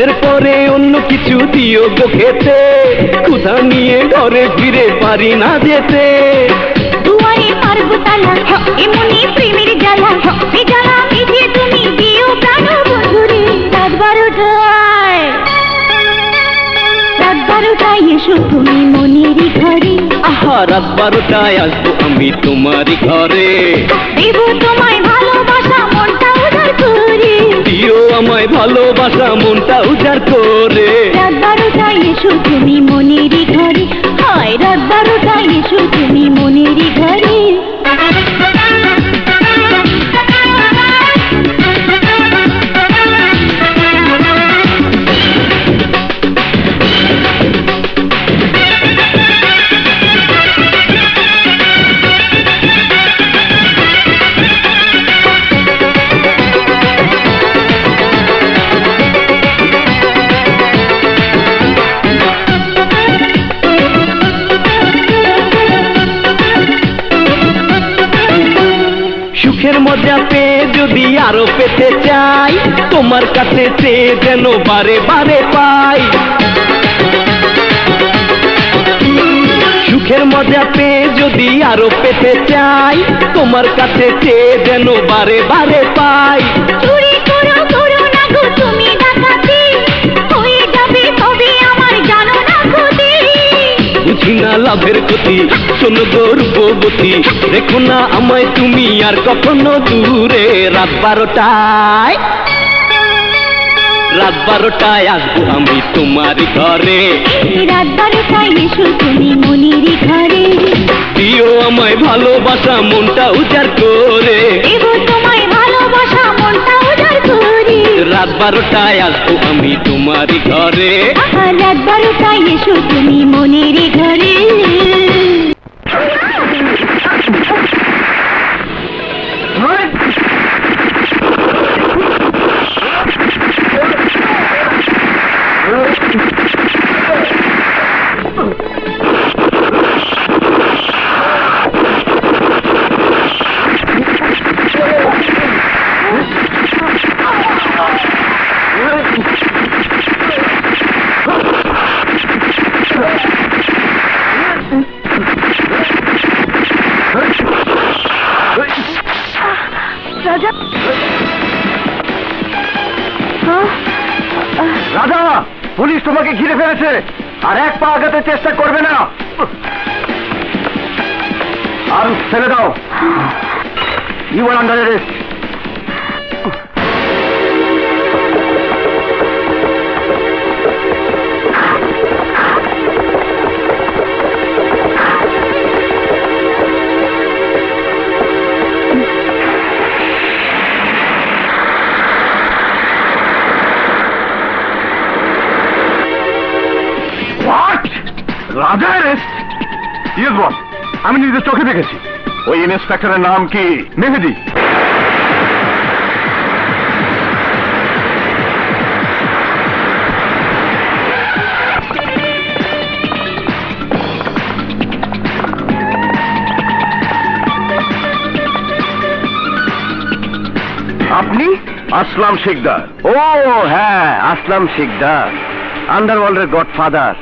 এরপরে অন্য কিছু দিও গো খেতে, ক্ষুধা নিয়ে ঘরে ফিরে পারি না যেতে। দুয়ারে পারবো তালা, এমনি প্রেমের জ্বালা, এ জ্বালা মিটিয়ে তুমি দিও প্রাণ বন্ধুরে। রাত 12টায় এসো তুমি মনেরই ঘরে। আহা, রাত 12টায় আসবো আমি তোমারই ঘরে। দেব তোমায় ভালোবাসা মনটা উজাড় করে, দিও আমায় ভালোবাসা মনটা উজাড় করে। রাত 12টায় এসো তুমি মনেরই ঘরে। হয়, রাত 12টায় এসো তুমি মনেরই ঘরে। সুখের মজা পেয়ে যদি আরো পেতে চাই, তোমার কাছে চেয়ে যেন বারে বারে পাই। সুখের মজা পেয়ে যদি আরো পেতে চাই, তোমার কাছে চেয়ে যেন বারে বারে পাই। চুরি করো করো না গো তুমি ডাকাতি, হয়ে যাবে তবে আমার জানো না ক্ষতি। বুঝি না লাভের ক্ষতি। শোনো গো রূপবতী, দেখো না আমায় তুমি আর কখনো দূরে। রাত 12টায় আসবো আমি তোমার ঘরে। রাত 12টায় এসো তুমি মনির ঘরে। দিও আমায় ভালোবাসা মনটা উজাড় করে। দেব তোমায় ভালোবাসা মনটা উজাড় করে। রাত 12টায় আসবো আমি তোমার ঘরে। রাত 12টায় এসো তুমি মনির ঘরে। রাজা, পুলিশ তোমাকে ঘিরে ফেলেছে, আর এক পা আগাতে চেষ্টা করবে না। আর ছেড়ে দাও, ইউ আর আন্ডার অ্যারেস্ট। রাজা অ্যারেস্ট? ইয়েস বস, আমি নিজের চোখে দেখেছি। ওই ইন্সপেক্টরের নাম কি? মেহেদি। আপনি? আসলাম শিকদার। ও হ্যাঁ, আসলাম শিকদার, আন্ডারওয়ার্ল্ডের গডফাদার।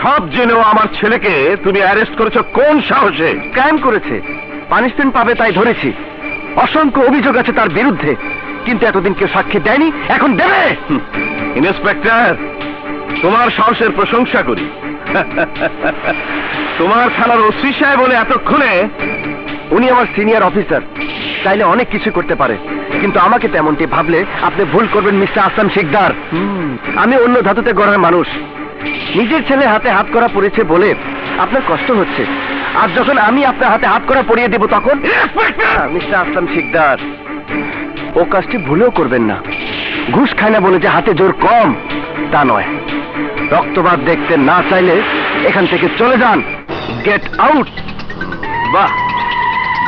সব জেনেও আমার ছেলেকে তুমি অ্যারেস্ট করেছো কোন সাহসে? ক্রাইম করেছে, পানিশমেন্ট পাবে তাই ধরেছি। অসংখ্য অভিযোগ আছে তার বিরুদ্ধে, কিন্তু এতদিন কেউ সাক্ষী দেয়নি, এখন দেবে। ইন্সপেক্টর, তোমার সাহসের প্রশংসা করি। তোমার থানার ওসি সাহেব বলে এতক্ষণে? উনি আমার সিনিয়র অফিসার, চাইলে অনেক কিছু করতে পারে, কিন্তু আমাকে তেমনটি ভাবলে আপনি ভুল করবেন মিস্টার আসলাম শিকদার। আমি অন্য ধাতুতে গড়ার মানুষ। নিজের ছেলে হাতে হাত করা পড়েছে বলে আপনার কষ্ট হচ্ছে, আর যখন আমি আপনার হাতে হাত করা পরিয়ে দেব তখন? মিস্টার আসলাম শিকদার, ও কাজটি ভুলেও করবেন না। ঘুষ খায় না বলে যে হাতে জোর কম তা নয়। রক্তপাত দেখতে না চাইলে এখান থেকে চলে যান, গেট আউট। বাহ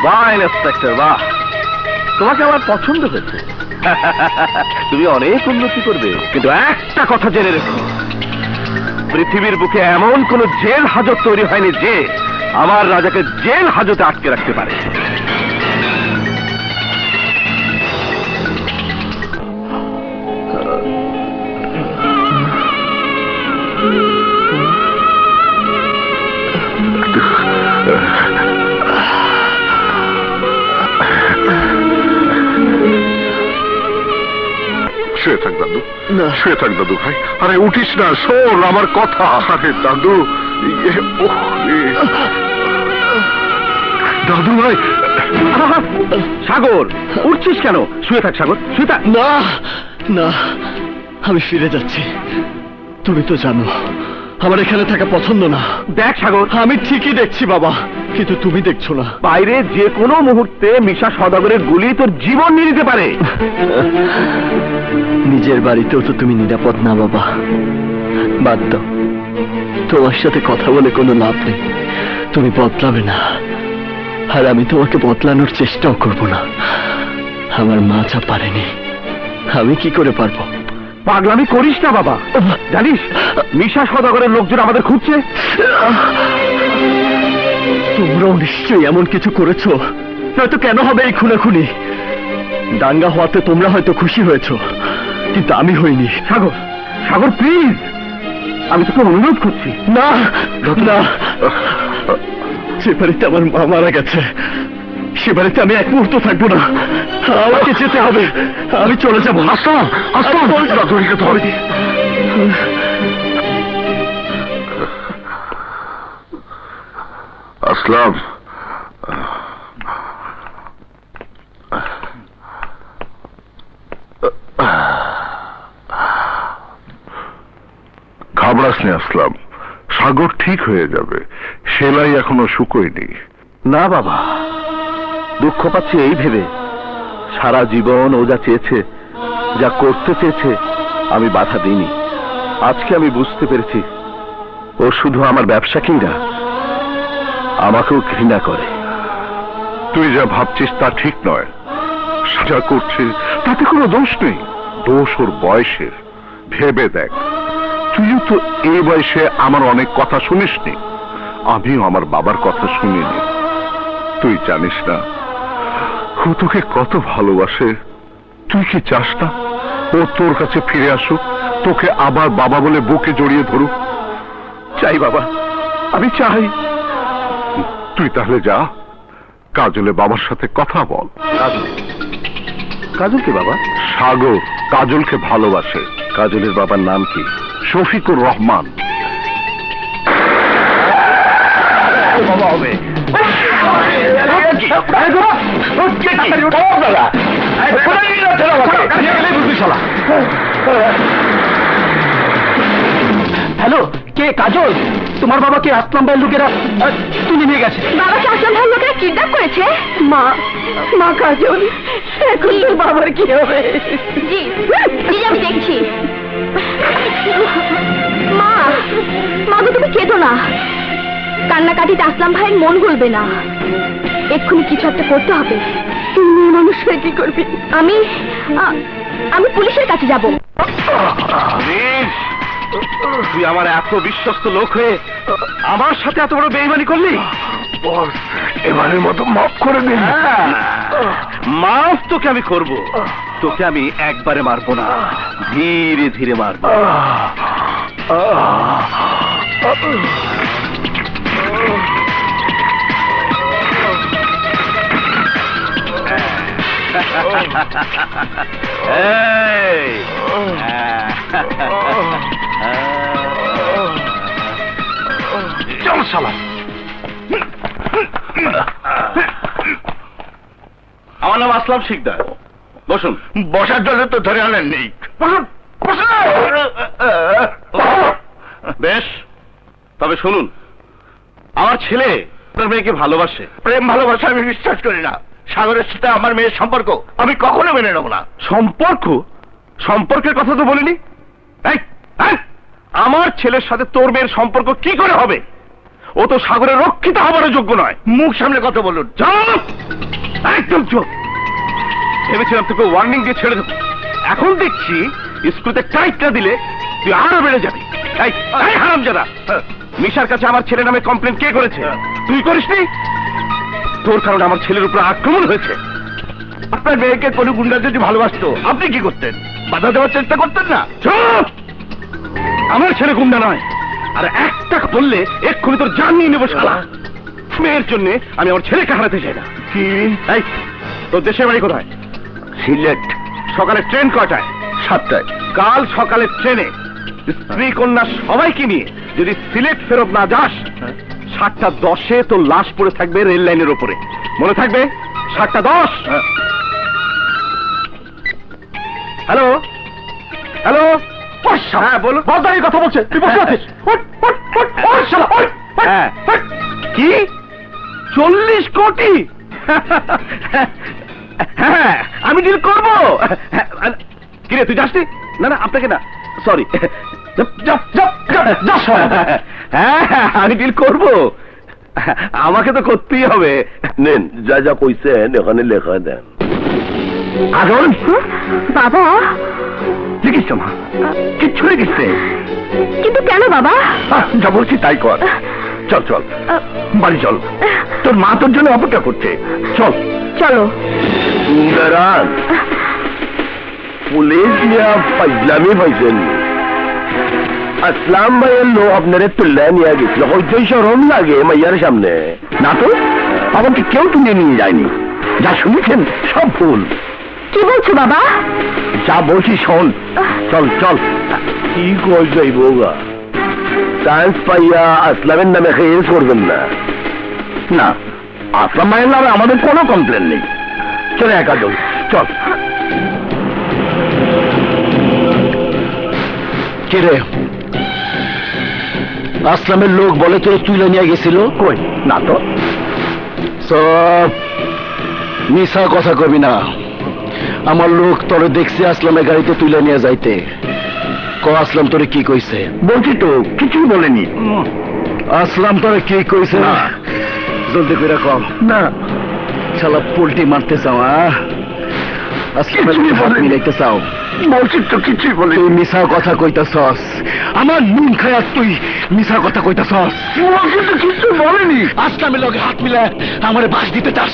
বাহ ইন্সপেক্টর, বাহ, তোমাকে আমার পছন্দ হয়েছে। তুমি অনেক উন্নতি করবে, কিন্তু একটা কথা জেনে রেখো, পৃথিবীর বুকে এমন কোন জেল হাজত তৈরি হয়নি যে আমার রাজাকে জেল হাজতে আটকে রাখতে পারে। শুয়ে থাক দাদু, শুয়ে থাক দাদু ভাই। আরে উঠিস না, শোন আমার কথা। আরে দাদু, দাদু ভাই। সাগর, উঠছিস কেন? শুয়ে থাক সাগর, শুয়ে থাক। না না, আমি ফিরে যাচ্ছি। তুমি তো জানো আমার এখানে থাকা পছন্দ না। দেখ সাগর, আমি ঠিকই দেখছি বাবা, কিন্তু তুমি দেখছো না। বাইরে যে কোনো মুহূর্তে মিশা সওদাগরের গুলি তোর জীবন নিয়ে নিতে পারে। নিজের বাড়িতেও তো তুমি নিরাপদ না বাবা। বাদ দাও, তোমার সাথে কথা বলে কোনো লাভ নেই। তুমি বদলাবে না, আর আমি তোমাকে বদলানোর চেষ্টাও করব না। আমার মা যা পারেনি, আমি কি করে পারবো? পাগলামি করিস না বাবা। জানিস মিশা সওদাগরের লোকজন আমাদের খুঁজছে। তোমরাও নিশ্চয়ই এমন কিছু করেছো, নয়তো কেন হবে এই খুনাখুনি? দাঙ্গা হওয়াতে তোমরা হয়তো খুশি হয়েছো, কিন্তু আমি হইনি। সাগর, সাগর প্লিজ, আমি তোকে অনুরোধ করছি। না না, যে বাড়িতে আমার মা মারা গেছে সে বাড়িতে আমি এক মুহূর্ত থাকবো না। আমাকে যেতে হবে, আমি চলে যাবো। আসলাম, আসলাম, দাদুকে তো হবে। আসলাম, ঘাবড়াস নি আসলাম, সাগর ঠিক হয়ে যাবে, সেলাই এখনো শুকোয়নি। না বাবা, দুঃখ পাচ্ছি এই ভেবে সারা জীবন ও যা চেয়েছে, যা করতে চেয়েছে, আমি বাধা দিইনি। আজকে আমি বুঝতে পেরেছি ও শুধু আমার ব্যবসাকেই না, আমাকেও ঘৃণা করে। তুই যা ভাবছিস তা ঠিক নয়, যা করছে তাতে কোনো দোষ নেই, দোষ ওর বয়সের। ভেবে দেখ, তুইও তো এই বয়সে আমার অনেক কথা শুনিসনি, আমিও আমার বাবার কথা শুনিনি। তুই জানিস না ও তোকে কত ভালোবাসে। তুই কি চাস না ও তোর কাছে ফিরে আসুক, তোকে আবার বাবা বলে বুকে জড়িয়ে ধরুক? চাই বাবা, আমি চাই। তুই তাহলে যা, কাজলে বাবার সাথে কথা বল। কাজল কে বাবা? সাগর কাজলকে ভালোবাসে। কাজলের বাবার নাম কি? শফিকুর রহমান। বাবা হবে। হ্যালো, কে? কাজল? তোমার বাবাকে আসলাম ভাইয়ের লোকেরা তুলে নিয়ে গেছে। বাবাকে আসলাম ভাইয়ের লোকেরা কিডন্যাপ করেছে? মা, মা কাজল, এখন তোর বাবার কি হবে? জি জি, আমি দেখছি। মা, মা গো, তুমি কেঁদো না। কান্নাকাটিতে আসলাম ভাইয়ের মন গলবে না। এক্ষুনি কিছু একটা করতে হবে। তুই মেয়ে মানুষ হয়ে কি করবি? আমি পুলিশের কাছে যাব। তুই আমার এত বিশ্বস্ত লোক হয়ে আমার সাথে এত বড় বেইমানি করলি? এবারের মতো মাফ করে দিন। মাফ তোকে আমি করব, তোকে আমি একবারে মারবো না, ধীরে ধীরে মারবো। চল শালা। আমার নাম আসলাম শিকদার। বসুন। বসার জন্য তো ধরে আনেন নেই। বেশ, তবে শুনুন, আমার ছেলে আপনার মেয়েকে ভালোবাসে। প্রেম ভালোবাসা আমি বিশ্বাস করি না। সাগরের সাথে আমার মেয়ের সম্পর্ক আমি কখনো মেনে নেব না। সম্পর্ক? সম্পর্কের কথা তো বলিনি। আমার ছেলের সাথে তোর মেয়ের সম্পর্ক কি করে হবে? ও তো সাগরের রক্ষিত হবারও যোগ্য নয়। মুখ সামনে কথা বলুন। চুপ, একদম চুপ। ভেবেছিলাম তোকে ওয়ার্নিং দিয়ে ছেড়ে দেবো, এখন দেখছি স্কুলে টাইটটা দিলে তুই আরো বেড়ে যাবি। এই হারামজাদা, মিশার কাছে আমার ছেলের নামে কমপ্লেন কে করেছে? তুই করিসনি? তোর কারণে আমার ছেলের উপর আক্রমণ হয়েছে। আপনার মেয়েকে কোনো গুন্ডা যদি ভালোবাসতো আপনি কি করতেন? বাধা দেওয়ার চেষ্টা করতেন না? চুপ! আমার ছেলে গুন্ডা নয়, আর একটা বললে এক্ষুনি তোর জান নিয়ে নেবো শালা। মেয়ের জন্য আমি আমার ছেলেকে হারাতে চাই না। কি? এই, তোর দেশের বাড়ি কোথায়? সিলেট। সকালে ট্রেন কটায়? 7টায়। কাল সকালে ট্রেনে স্ত্রী কন্যা সবাইকে নিয়ে যদি সিলেট ফেরত না যাস, 7:10 তোর লাশ পড়ে থাকবে রেল লাইনের উপরে। মনে থাকবে? 7:10। হ্যালো হ্যালো, হ্যাঁ বলুন। বলদারি কথা বলছে, তুই বসে আছিস? হ্যাঁ, কি 40 কোটি? হ্যাঁ, আমি ডিল করবো। কিরে, তুই যাসনি? না না, আপনাকে না, সরি। হ্যাঁ, আমি ডিল করবো, আমাকে তো করতেই হবে। নেন, যা যা কইছেন এখানে লেখা দেন। আদল, বাবা, দেখিস মা, কিচ্ছু লেগেছে? কিন্তু কেন বাবা? যা বলছি তাই কর। চল চল, বাড়ি চল, তোর মা তোর জন্য অপেক্ষা করছে। চল চলো। সুন্দরান, পুলিশ নিয়ে ফাইজলামি পাইছেন। আসলাম ভাইয়ের লোক আপনারে তুলে নিয়ে গেছিল, হয়তো সরম লাগে মাইয়ার সামনে। না তো, আমাকে কেউ তুলে নিয়ে যায়নি। যা শুনেছেন সব ভুল। কি বলছো বাবা? যা বলছি শোন। চল চল। কি কই যাইব গা? চান্স পাইয়া আসলামের নামে খেয়ে করবেন না। না, আসলাম ভাইয়ের নামে আমাদের কোনো কমপ্লেন নেই। চলে একা চল, চল। কিরে, আসলামের লোক বলে তোর তুলে নিয়ে গেছিল? কই না তো। সব মিশা কথা কবি না। আমার লোক তোরে দেখছে আসলামের গাড়িতে তুলে নিয়ে যাইতে। ক আসলাম তোরে কি কইছে? বলছি তো কিছুই বলেনি। আসলাম তোরে কি কইছে? না। জলদি করে কম। না, শালা পোল্টি মারতে চাও? আসলামের কিছুই হাত বলেনি। মিলাইতে চাও? বলছি তো কিছুই বলেনি। তুই মিশা কথা কইতাছস। আমার নুন খায়া তুই মিশা কথা কইতাছস। বলছি তো কিছু বলেনি। আসলামের লগে হাত মিলায় আমারে বাস দিতে চাস?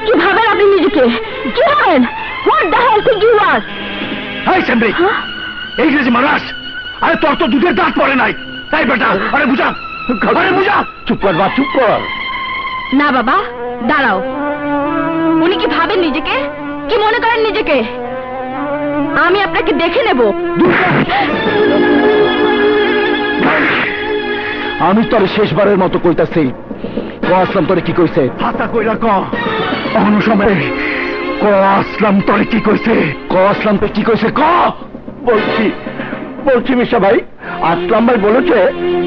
কি ভাবেন আপনি নিজেকে? কি ভাবেন? What the hell think you are? Hi সেমরি, এই যে মারাস, আরে তোর তো দুধের দাঁত পড়ে নাই। তাই বেটা, আরে বুঝা, আরে বুঝা। চুপ কর বাপ, চুপ কর। না বাবা, দাঁড়াও। উনি কি ভাবেন নিজেকে? কি মনে করেন নিজেকে? আমি আপনাকে দেখে নেব। আমি তোর শেষবারের মতো কইতাছি, ক আসলাম তোরে কি কইছে? হাতা কইরা ক, অনুসময়ে ক আসলাম তোরে কি কইছে? ক আসলাম তোরে কি কইছে? ক। বলছি মিশা ভাই, আসলাম ভাই বলেছে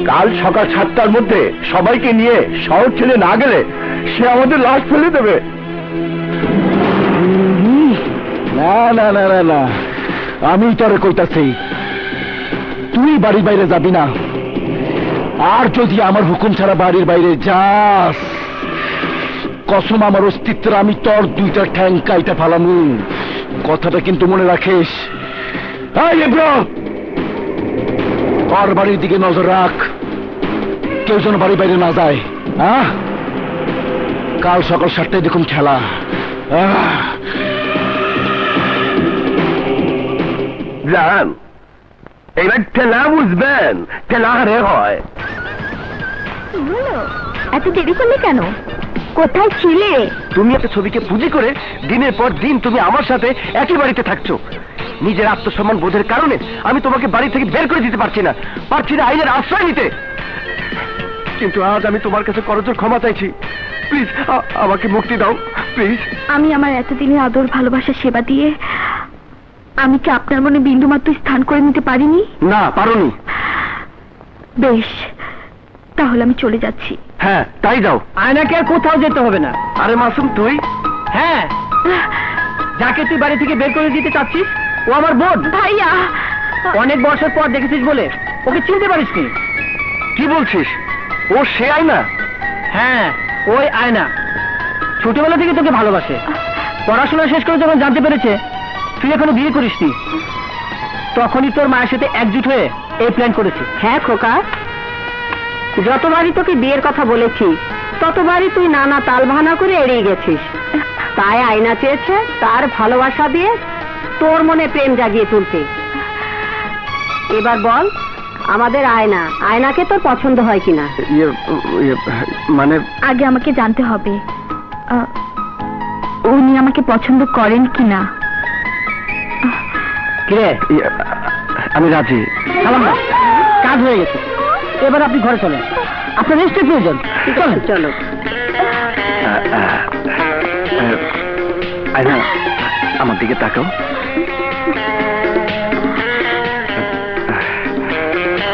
কাল সকাল 7টার মধ্যে সবাইকে নিয়ে শহর ছেড়ে না গেলে সে আমাদের লাশ ফেলে দেবে। না না না না না, আমি তোরে কইতাছি, তুই বাড়ির বাইরে যাবি না। আর যদি আমার হুকুম ছাড়া বাড়ির বাইরে যাস, কসম আমার অস্তিত্বের আমি তোর 2টা ঠ্যাং কাইটা ফালামু। কথাটা কিন্তু মনে রাখিস। তোর বাড়ির দিকে নজর রাখ, কেউ যেন বাড়ির বাইরে না যায়। কাল সকাল 7টায় দেখুন খেলা। জান, এইবার ঠেলা বুঝবেন, ঠেলা হারে হয়। এত দেরি করলে কেন? কোথায় ছিলে? তুমি একটা ছবিকে পুঁজি করে দিনের পর দিন তুমি আমার সাথে একই বাড়িতে থাকছো। নিজের আত্মসম্মান বোধের কারণে আমি তোমাকে বাড়ি থেকে বের করে দিতে পারছি না আইনের আশ্রয় নিতে। কিন্তু আজ আমি তোমার কাছে করজোর ক্ষমা চাইছি। প্লিজ আমাকে মুক্তি দাও, প্লিজ। আমি আমার এতদিনের আদর ভালোবাসা সেবা দিয়ে আমি কি আপনার মনে বিন্দুমাত্র স্থান করে নিতে পারিনি? না, পারোনি। বেশ, তাহলে আমি চলে যাচ্ছি। হ্যাঁ, তাই যাও। আয়নাকে আর কোথাও যেতে হবে না। আরে মাসুম তুই? হ্যাঁ, যাকে তুই বাড়ি থেকে বের করে দিতে চাচ্ছিস ও আমার বোন। ভাইয়া, অনেক বছর পর দেখেছিস বলে ওকে চিনতে পারিসনি। কি বলছিস? ও সে আয়না? হ্যাঁ, ওই আয়না ছোটবেলা থেকে তোকে ভালোবাসে। পড়াশোনা শেষ করে যখন জানতে পেরেছে তুই এখনো বিয়ে করিসনি, তখনই তোর মায়ের সাথে একজুট হয়ে এই প্ল্যান করেছে। হ্যাঁ খোকা, যতবারই তোকে বিয়ের কথা বলেছি ততবারই তুই নানা তাল বাহানা করে এড়িয়ে গেছিস। তাই আয়না চেয়েছে তার ভালোবাসা দিয়ে তোর মনে প্রেম জাগিয়ে তুলতে। এবার বল, আমাদের আয়নাকে তোর পছন্দ হয় কিনা? মানে আগে আমাকে জানতে হবে উনি আমাকে পছন্দ করেন কিনা। কিরে, আমি রাজি। সালাম না, কাজ হয়ে গেছে। এবার আপনি ঘরে চলেন, আপনার রেস্টের প্রয়োজন। চলেন। চলো। আয়না, আমার দিকে তাকাও।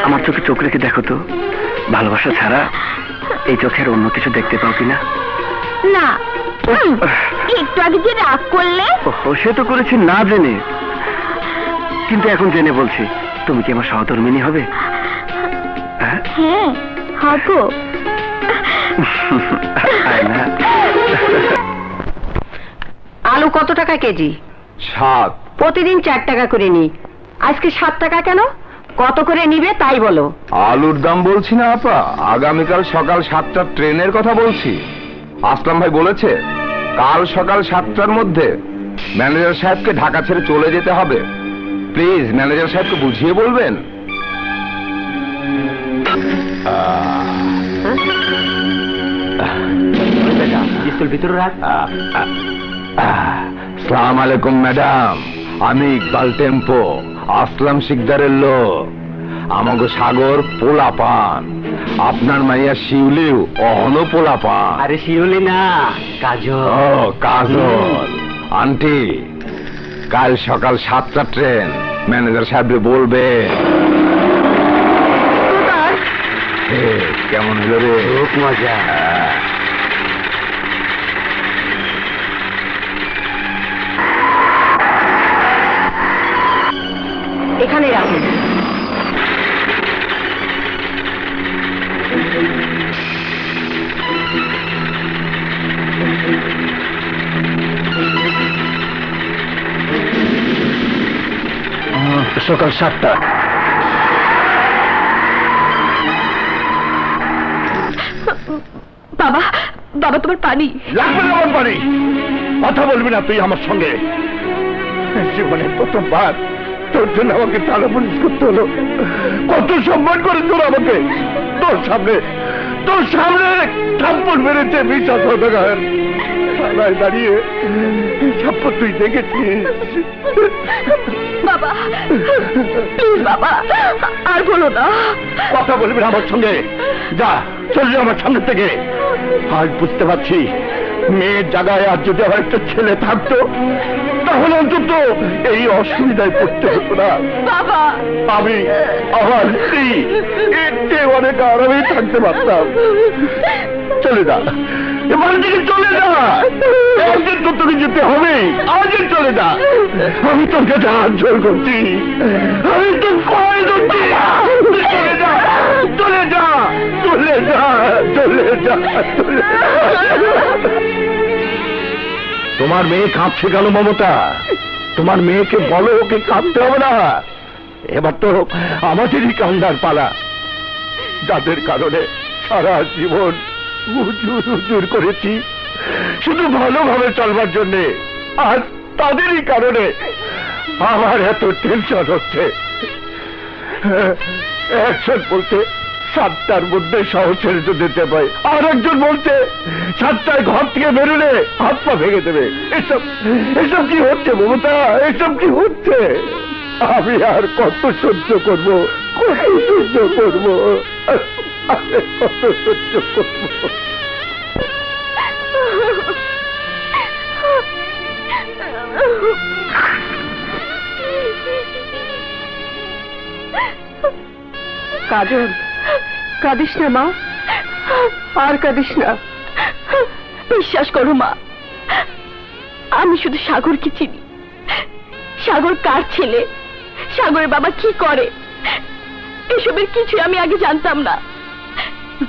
আমার চোখে চোখ রেখে দেখো তো, ভালোবাসা ছাড়া এই চোখের অন্য কিছু দেখতে পাও কিনা? না, একটু আগে যে রাগ করলে। সে তো করেছি না জেনে, কিন্তু এখন জেনে বলছি, তুমি কি আমার সহধর্মিনী হবে? হ্যাঁ, হবো। আলু কত টাকা কেজি? 7। প্রতিদিন 4 টাকা করে নি, আজকে 7 টাকা কেন? কত করে নিবে তাই বলো। আলুর দাম বলছি না আপা, আগামীকাল সকাল 7টার ট্রেনের কথা বলছি। আসলাম ভাই বলেছে কাল সকাল 7টার মধ্যে ম্যানেজার সাহেবকে ঢাকা ছেড়ে চলে যেতে হবে। প্লিজ ম্যানেজার সাহেবকে বুঝিয়ে বলবেন। ভিতরে রাখ। সালাম আলাইকুম ম্যাডাম, আমি ইকবাল টেম্পো, আসলাম শিকদারের লোক। আমাকে সাগর পোলাপান, আপনার মাইয়া শিউলিও অহনো পোলাপান। আরে শিউলি না, কাজল। ও কাজল। আন্টি, কাল সকাল 7টা ট্রেন, ম্যানেজার সাহেব বলবে। কেমন হলো রে? খুব মজা। এখানে রাখুন। সকাল 7টা। বাবা, বাবা তোমার পানি লাগবে না। আমার পানি কথা বলবি না তুই আমার সঙ্গে। জীবনে প্রথমবার তোর জন্য আমাকে থানা পুলিশ করতে হলো। কত সম্মান করে তোর আমাকে, তোর সামনে থাপ্পড় মেরেছে বিশ্বাস সদাগর। থানায় দাঁড়িয়ে থাপ্পড় তুই দেখেছিস। বাবা, প্লিজ বাবা, আর বলো না। কথা বলবি না আমার সঙ্গে। যা, চলে যা আমার সামনে থেকে। আজ বুঝতে পারছি মেয়ের জায়গায় আর যদি আমার একটা ছেলে থাকতো তাহলে অন্তত এই অসুবিধায় পড়তে হতো না। বাবা, আমি আমার স্ত্রী এর চেয়ে অনেক আরামেই থাকতে পারতাম। চলে যা, এবার থেকে চলে যা। একদিন তো তোকে যেতে হবে, আজই চলে যা। আমি তোর কাছে হাত জোর করছি, আমি তোর পায়ে ধরছি। চলে যা, চলে যা, চলে যা, চলে যা, চলে যা। তোমার মেয়ে কাঁদছে কেন মমতা? তোমার মেয়েকে বলো ওকে কাঁদতে হবে না। এবার তো আমাদেরই কান্দার পালা, যাদের কারণে সারা জীবন উজুর করেছি শুধু ভালোভাবে চলবার জন্যে। আর তাদেরই কারণে আমার এত টেনশন হচ্ছে। একজন বলতে 7টার মধ্যে শহর ছেড়ে যেতে পাই, আর একজন বলছে 7টায় ঘর থেকে বেরোলে হাত পা ভেঙে দেবে। এসব কি হচ্ছে মমতা? এসব কি হচ্ছে? আমি আর কত সহ্য করবো, কত সহ্য করবো, কত সহ্য করবো? কাজল, কাঁদিস না মা, আর কাঁদিস না। বিশ্বাস করো মা, আমি শুধু সাগরকে চিনি। সাগর কার ছেলে, সাগরের বাবা কি করে, এসবের কিছু আমি আগে জানতাম না,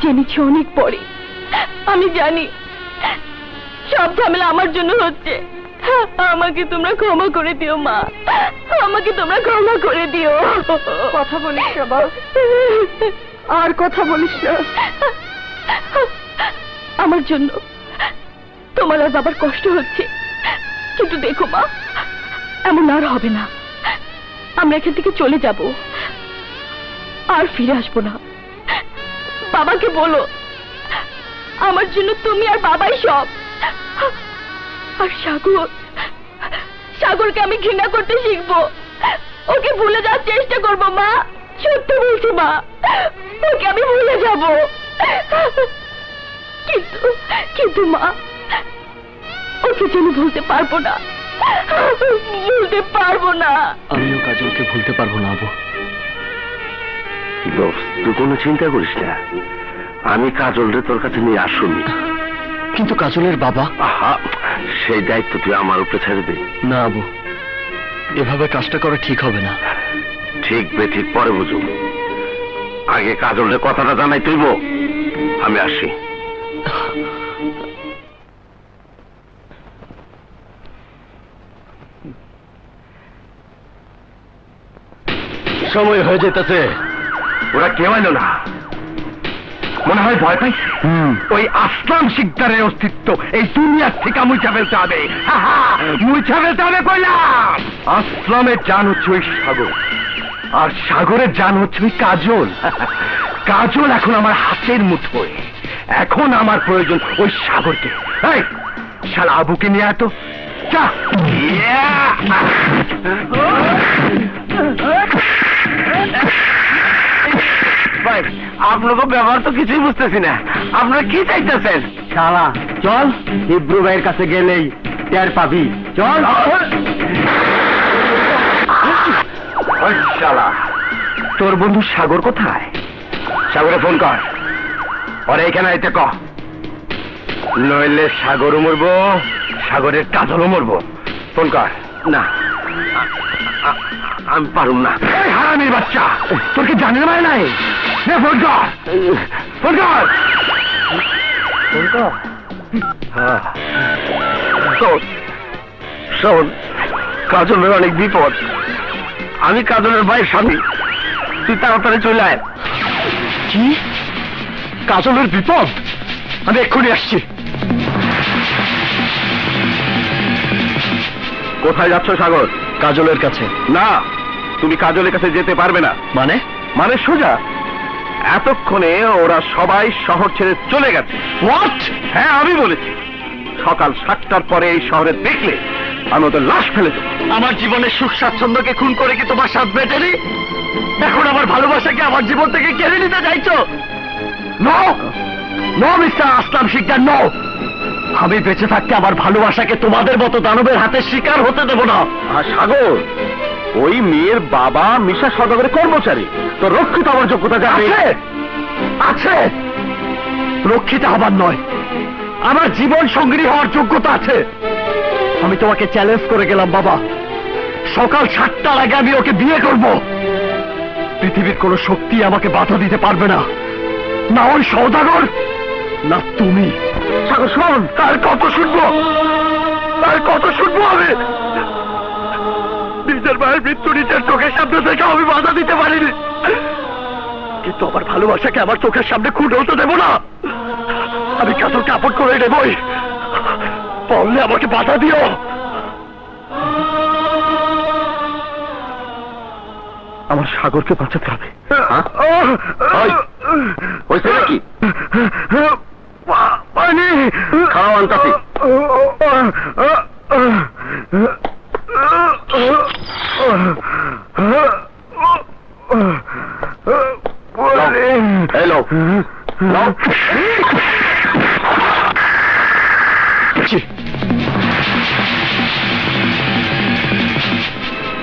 জেনেছি অনেক পরে। আমি জানি সব ঝামেলা আমার জন্য হচ্ছে। আমাকে তোমরা ক্ষমা করে দিও মা, আমাকে তোমরা ক্ষমা করে দিও। কথা বলিস না মা, আর কথা বলিস না। আমার জন্য তোমার আর বাবার কষ্ট হচ্ছে, কিন্তু দেখো মা, এমন আর হবে না। আমরা এখান থেকে চলে যাব, আর ফিরে আসবো না। বাবাকে বলো আমার জন্য তুমি আর বাবাই সব। আর সাগরকে আমি ঘৃণা করতে শিখবো, ওকে ভুলে যাওয়ার চেষ্টা করবো মা। সত্যি বলছি মা, ওকে আমি ভুলে যাব। কিন্তু মা, ওকে যেন ভুলতে পারবো না, ভুলতে পারবো না। আমিও কাজলকে ভুলতে পারবো না আবু। তুই কোনো চিন্তা করিস না, আমি কাজলরে তোর কাছে নিয়ে আসুনি। কিন্তু কাজলের বাবা? আহা, সেই দায়িত্ব তুই আমার উপরে ছেড়ে দে। না আবু, এভাবে কাজটা করা ঠিক হবে না। ঠিক বেঠিক পরে বুঝুম, আগে কাজলরে কথাটা জানাই তুইব। আমি আসি। সময় হয়ে যেতেছে। ওরা কেউ এলো না, মনে হয় ভয় পাই। ওই আসলাম শিকদারের অস্তিত্ব এই দুনিয়ার থেকে মুছা ফেলতে হবে। মুছা ফেলতে হবে কইলাম। আসলামের জান হচ্ছে ওই সাগর, আর সাগরের জান হচ্ছে ওই কাজল। কাজল এখন আমার হাতের মুঠোয়। এখন আমার প্রয়োজন ওই সাগরকে। এই শালা আবুকে নিয়ে এত যা। সাহেব আপনাকে ব্যবহার তো কিছুই বুঝতেছি না, আপনারা কি চাইতেছেন? শালা চল, হিব্রু ভাইয়ের কাছে গেলেই টের পাবি। চল। শালা তোর বন্ধু সাগর কোথায়? সাগরে ফোন কর, ওরা এখানে আইতে ক, নইলে সাগরও মরবো, সাগরের কাজলও মরবো। ফোন কর। না আমি পারুম না। হারামির বাচ্চা, তোর কি জানির মানে নাই? ফোন কর, ফোন কর, ফোন কর। শোন, কাজলের অনেক বিপদ, আমি কাজলের ভাইয়ের স্বামী, তুই তাড়াতাড়ি চলে আয়। কি? কাজলের বিপদ? আমি এক্ষুনি আসছি। কোথায় যাচ্ছ সাগর? কাজলের কাছে। না, তুমি কাজলের কাছে যেতে পারবে না। মানে? মানে সোজা, এতক্ষণে ওরা সবাই শহর ছেড়ে চলে গেছে। হোয়াট? হ্যাঁ আমি বলেছি, সকাল 7টার পরে এই শহরে দেখলে আমি ওদের লাশ ফেলে দেবো। আমার জীবনের সুখ স্বাচ্ছন্দ্যকে খুন করে কি তোমার স্বাদ বেটেনি? এখন আমার ভালোবাসাকে আমার জীবন থেকে কেড়ে নিতে চাইছো? নো নো মিস্টার আসলাম শিকদার, নো। আমি বেঁচে থাকতে আমার ভালোবাসাকে তোমাদের মতো দানবের হাতে শিকার হতে দেব না। আর সাগর, ওই মেয়ের বাবা মিশা সদাগরের কর্মচারী, তো রক্ষিত হওয়ার যোগ্যতা আছে আছে, রক্ষিত হবার নয়, আমার জীবন সঙ্গী হওয়ার যোগ্যতা আছে। আমি তোমাকে চ্যালেঞ্জ করে গেলাম বাবা, সকাল 7টার আগে আমি ওকে বিয়ে করব। পৃথিবীর কোন শক্তি আমাকে বাধা দিতে পারবে না, না ওই সওদাগর, না তুমি। সাগর শোন, তার কত শুনবো, তার কত শুনবো আমি? নিজের ভাইয়ের মৃত্যু নিজের চোখের সামনে থেকে আমি বাধা দিতে পারিনি, কিন্তু আমার ভালোবাসাকে আমার চোখের সামনে খুন হতে দেব না। আমি কাজলকে আপন করে নেবই, পারলে আমাকে বাধা দিও। আমার সাগরকে বাঁচাতে হবে। হয়েছে নাকি? পানি খাওয়া আনতাছি। হ্যালো,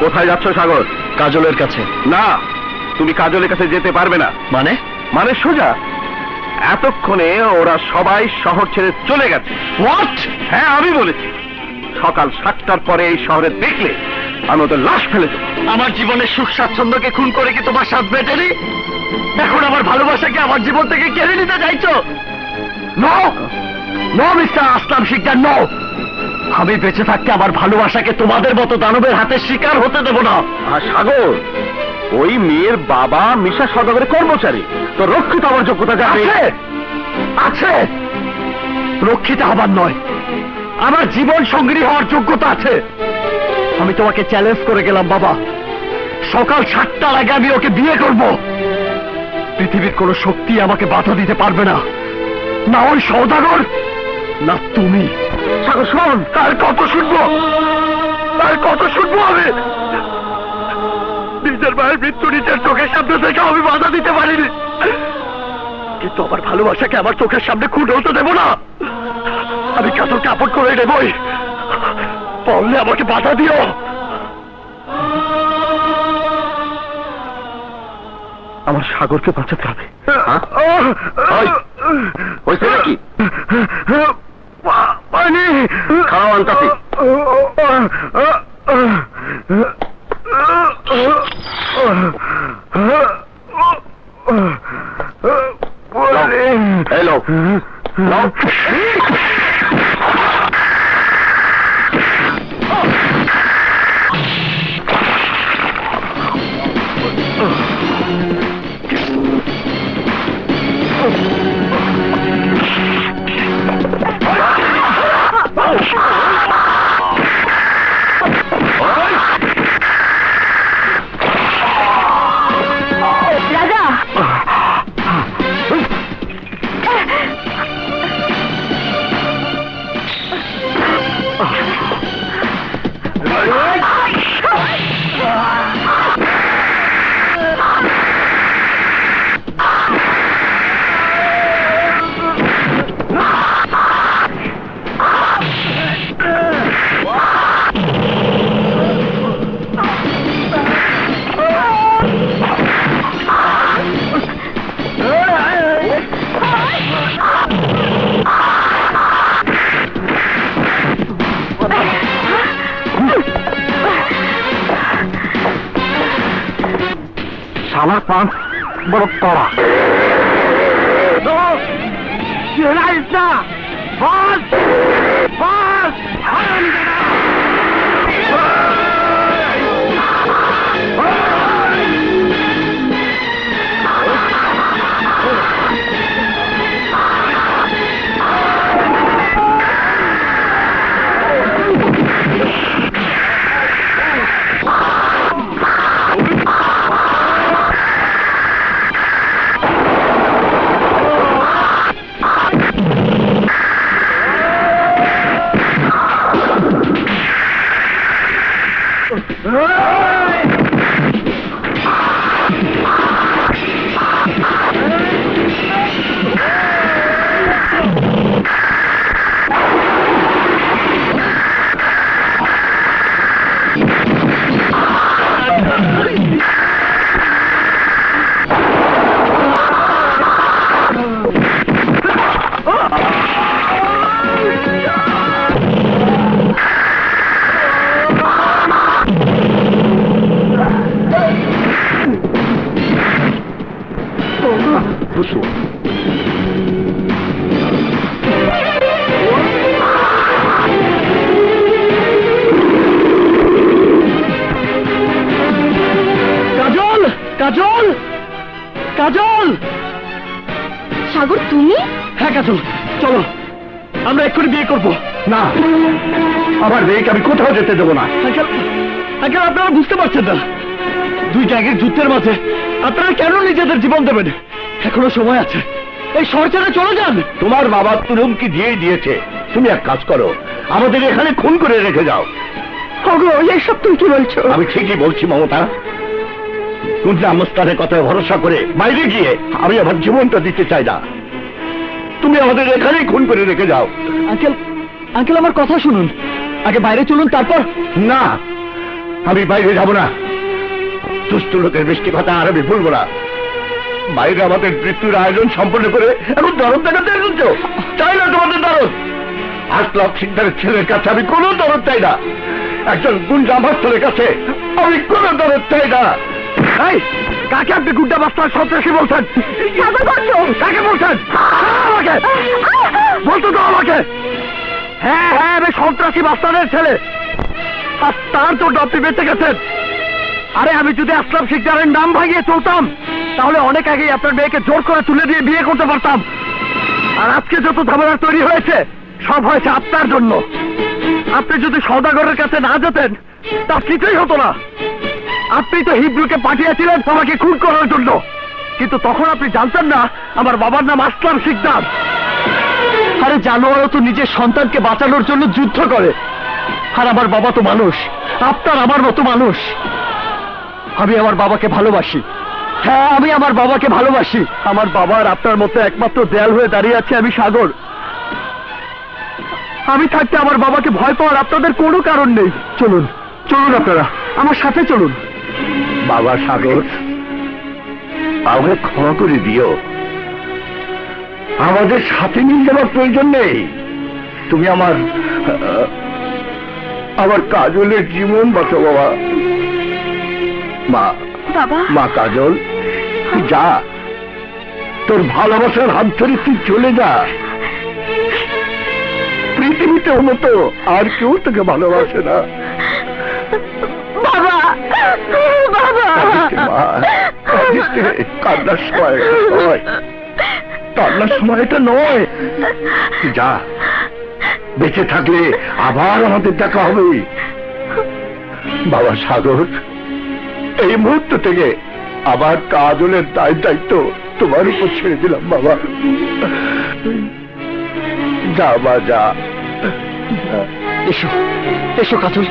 কোথায় যাচ্ছ সাগর? কাজলের কাছে। না, তুমি কাজলের কাছে যেতে পারবে না। মানে? মানে সোজা, এতক্ষণে ওরা সবাই শহর ছেড়ে চলে গেছে। হোয়াট? হ্যাঁ আমি বলেছি, সকাল 7টার পরে এই শহরে দেখলে আমি ওদের লাশ ফেলে দেবো। আমার জীবনের সুখ স্বাচ্ছন্দ্যকে খুন করে কি তোমার স্বাদ বেটেনি? এখন আমার ভালোবাসাকে আমার জীবন থেকে কেড়ে নিতে চাইছো? নো নো মিস্টার আসলাম শিকদার, নো। আমি বেঁচে থাকতে আমার ভালোবাসাকে তোমাদের মতো দানবের হাতে শিকার হতে দেব না। আর সাগর, ওই মেয়ের বাবা মিশা সদাগরের কর্মচারী, তো রক্ষিত হওয়ার যোগ্যতা আছে আছে, রক্ষিত হবার নয়, আমার জীবন সঙ্গী হওয়ার যোগ্যতা আছে। আমি তোমাকে চ্যালেঞ্জ করে গেলাম বাবা, সকাল 7টার আগে আমি ওকে বিয়ে করব। পৃথিবীর কোন শক্তি আমাকে বাধা দিতে পারবে না, না ওই সওদাগর, না তুমি। সাগর শোন, তার কত শুনবো, তার কত শুনবো আমি? নিজের ভাইয়ের মৃত্যু নিজের চোখের সামনে থেকে আমি বাধা দিতে পারিনি, কিন্তু আমার ভালোবাসাকে আমার চোখের সামনে খুন হতে দেব না। আমি কাজলকে আপন করে নেবই, পারলে আমাকে বাধা দিও। আমার সাগরকে বাঁচাতে হবে। হয়েছে নাকি? পানি খাওয়া আনতাছি। হ্যালো, রাজা, শালা পান বড় কড়া। কাজল, কাজল, সাগর তুমি? হ্যাঁ কাজল, চলো আমরা এক্ষুনি বিয়ে করবো। না, আমার মেয়েকে আমি কোথাও যেতে দেবো না। আঙ্কেল আপনারা বুঝতে পারছেন না, দুই জায়গার যুদ্ধের মাঝে আপনারা কেন নিজেদের জীবন দেবেন? এখনো সময় আছে, এই শহর ছেড়ে চলে যান। তোমার বাবা হুমকি দিয়ে দিয়েছে, তুমি এক কাজ করো, আমাদের এখানে খুন করে রেখে যাও। এইসব তুমি কি বলছো? আমি ঠিকই বলছি মমতা, মুস্তারের কথায় ভরসা করে বাইরে গিয়ে আমি আমার জীবনটা দিতে চাই না। তুমি আমাদের এখানেই খুন করে রেখে যাও। আঙ্কেল, আঙ্কেল আমার কথা শুনুন, আগে বাইরে চলুন তারপর। না, আমি বাইরে যাব না। দুষ্ট লোকের বৃষ্টি কথা আর আমি ভুলবো না। বাইরে আমাদের মৃত্যুর আয়োজন সম্পন্ন করে এখন দরদ দেখাতে এসেছো। চাই না তোমাদের দরদ। আসলাম সিকদারের ছেলের কাছে আমি কোনো দরদ চাই না। একজন গুন্ডা মাস্টারের কাছে আমি কোনো দরদ চাই না। কাকে আপনি গুন্ডা মাস্টার সন্ত্রাসী বলছেন? কাকে বলছেন? আমাকে বলতো তো আমাকে। হ্যাঁ হ্যাঁ, আমি সন্ত্রাসী মাস্টারের ছেলে, আর তার জন্য আপনি বেঁচে গেছেন। আরে আমি যদি আসলাম সিকদারের নাম ভাঙিয়ে চলতাম, তাহলে অনেক আগেই আপনার মেয়েকে জোর করে তুলে দিয়ে বিয়ে করতে পারতাম। আর আজকে যত ঝামেলা তৈরি হয়েছে সব হয়েছে আপনার জন্য। আপনি যদি সওদাগরের কাছে না যেতেন তা কিছুই হতো না। আপনি তো হিব্রুকে পাঠিয়েছিলেন আমাকে খুন করার জন্য, কিন্তু তখন আপনি জানতেন না আমার বাবার নাম আসলাম সিকদার। আরে জানোয়ারও তো নিজের সন্তানকে বাঁচানোর জন্য যুদ্ধ করে, আর আমার বাবা তো মানুষ, আপনার আমার মতো মানুষ। আমি আমার বাবাকে ভালোবাসি। হ্যাঁ, আমি আমার বাবাকে ভালোবাসি। আমার বাবার আপনার মতো একমাত্র দেয়াল হয়ে দাঁড়িয়ে আছে আমি সাগর। আমি থাকতে আমার বাবাকে ভয় পাওয়ার আপনাদের কোনো কারণ নেই। চলুন, চলুন আপনারা আমার সাথে চলুন। বাবা সাগর, আমাকে ক্ষমা করে দিও। আমাদের সাথে নিয়ে যাওয়ার প্রয়োজন নেই। তুমি আমার কাজলের জীবন বাঁচো বাবা। মা কাজল, তুই যা, তোর ভালোবাসার হাত ধরে তুই চলে যা। পৃথিবীতে মতো আর কেউ তোকে ভালোবাসে না। বাবা, বাবা, কান্নার সময় নয়, কান্নার সময়টা নয়। যা, বেঁচে থাকলে আবার আমাদের দেখা হবে। বাবা সাগর, এই মুহূর্ত থেকে আবার কাজলের দায়িত্ব তোমার উপর ছেড়ে দিলাম বাবা। যা বা যা। এসো, এসো কাজল।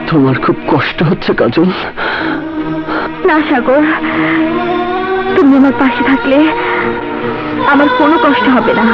তোমার খুব কষ্ট হচ্ছে কাজল? না সাগর, তুমি আমার পাশে থাকলে আমার কোনো কষ্ট হবে না।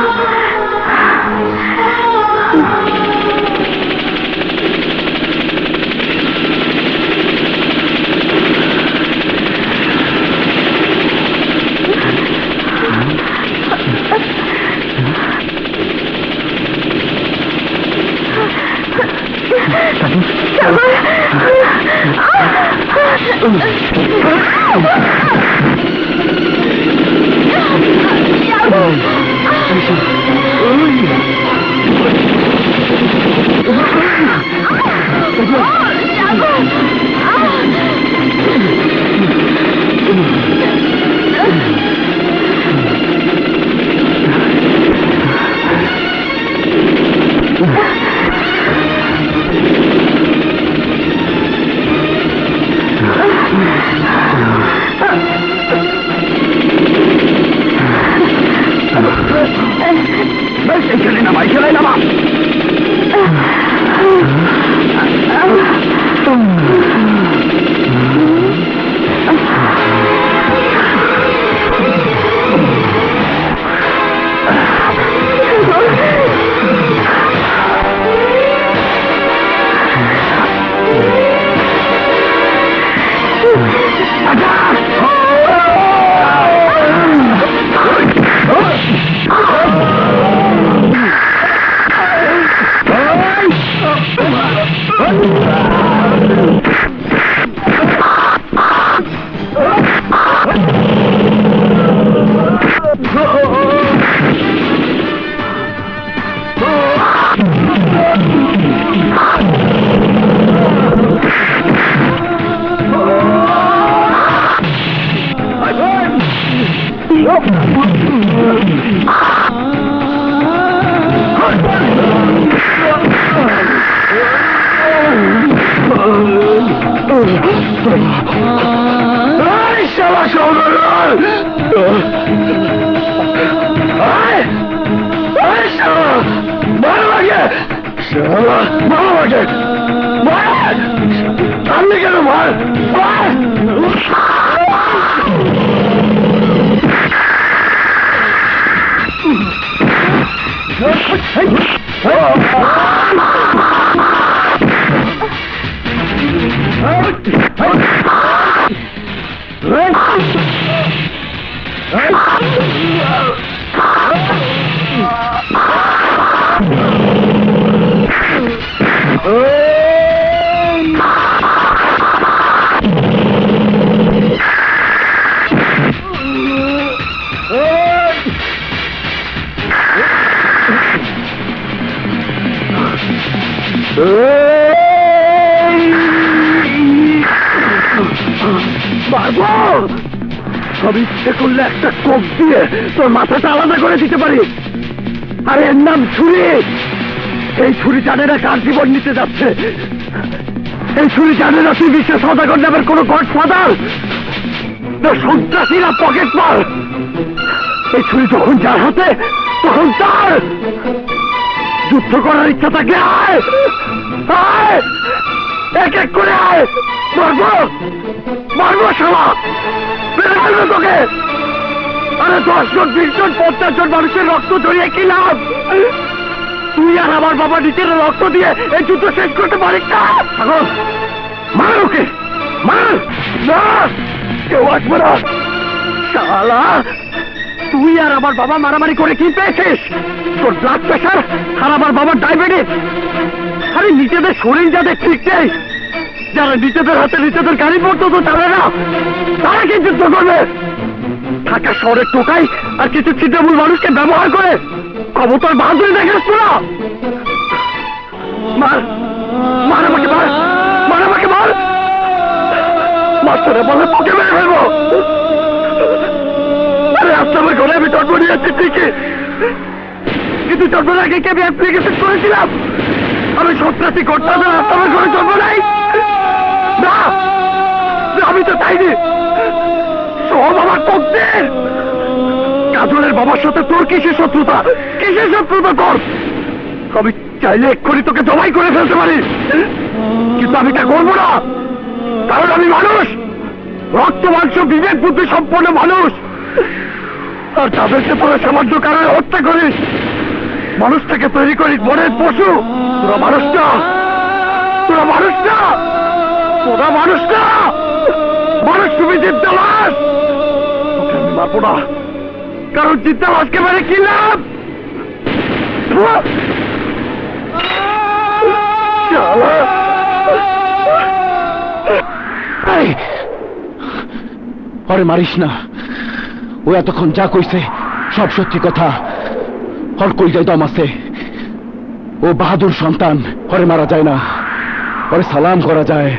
সব ইচ্ছে করলে একটা কোপ দিয়ে তোর মাথাটা আলাদা করে দিতে পারি। আর এর নাম ছুরি। এই ছুরি জানে না কার জীবন নিতে যাচ্ছে। এই ছুরি জানে না তুই বিশ্বের সদাগর নামের কোন গডফাদার, সন্ত্রাসীরা পকেট মার। এই ছুরি যখন যার হাতে তখন তার যুদ্ধ করার ইচ্ছা থাকলে আয় আয়, এক এক করে আয়, মারবো মারবো শালা, মেরে ফেলবো তোকে। আরে 10 জন 20 জন 50 জন মানুষের রক্ত জড়িয়ে কি লাভ? তুই আর আমার বাবা নিজের রক্ত দিয়ে এই যুদ্ধ শেষ করতে পারিস না। এখন মার ওকে, মার না, কেউ আসবে না। শালা তুই আর আমার বাবা মারামারি করে কি পেয়েছিস? তোর ব্লাড প্রেশার আর আমার বাবার ডায়াবেটিস। আরে নিজেদের শরীর যাদের ঠিক নেই, যারা নিজেদের হাতে নিজেদের গাড়ি পর্যন্ত চালে না, তারা কি যুদ্ধ করবে? ঢাকা শহরের টোকাই আর কিছু ছিদ্রমূল মানুষকে ব্যবহার করে ক্ষমতার বাহাদুরি দেখাস তোরা। মার মার আমাকে, মার মার আমাকে, মার মাস্টারে বলে তোকে মেরে ফেলবো। আরে আসামের ঘরে আমি জন্ম নিয়েছি ঠিকই, কিন্তু জন্মের আগে কি আমি অ্যাপ্লিকেশন করেছিলাম আমি সন্ত্রাসী করতাম না? আসামের ঘরে জন্ম নাই না, আমি তো চাইনি। সব আমার তকদির। কাজলের বাবার সাথে তোর কিসের শত্রুতা? কিসের শত্রুতা তোর? আমি চাইলে এক্ষুনি তোকে জবাই করে ফেলতে পারি, কিন্তু আমি তা করবো না, কারণ আমি মানুষ, রক্ত মাংস বিবেক বুদ্ধি সম্পন্ন মানুষ। আর তাদেরকে তোরা সামান্য কারণে হত্যা করিস, মানুষটাকে তৈরি করিস বনের পশু। তোরা মানুষ না, তোরা মানুষ না, তোরা মানুষ না, মানুষ তুমি জিদ্দা লাশ। তোকে আমি মারবো না, কারণ জিদ্দা লাশকে মেরে কি লাভ? আরে মারিস না, ও এতক্ষণ যা কইছে সব সত্যি কথা। ওর কইজায় দম আছে, ও বাহাদুর সন্তান, ওরে মারা যায় না, ওরে সালাম করা যায়।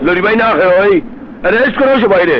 লড়ি ভাই না, ওই রেস্ট করো সবাই রে।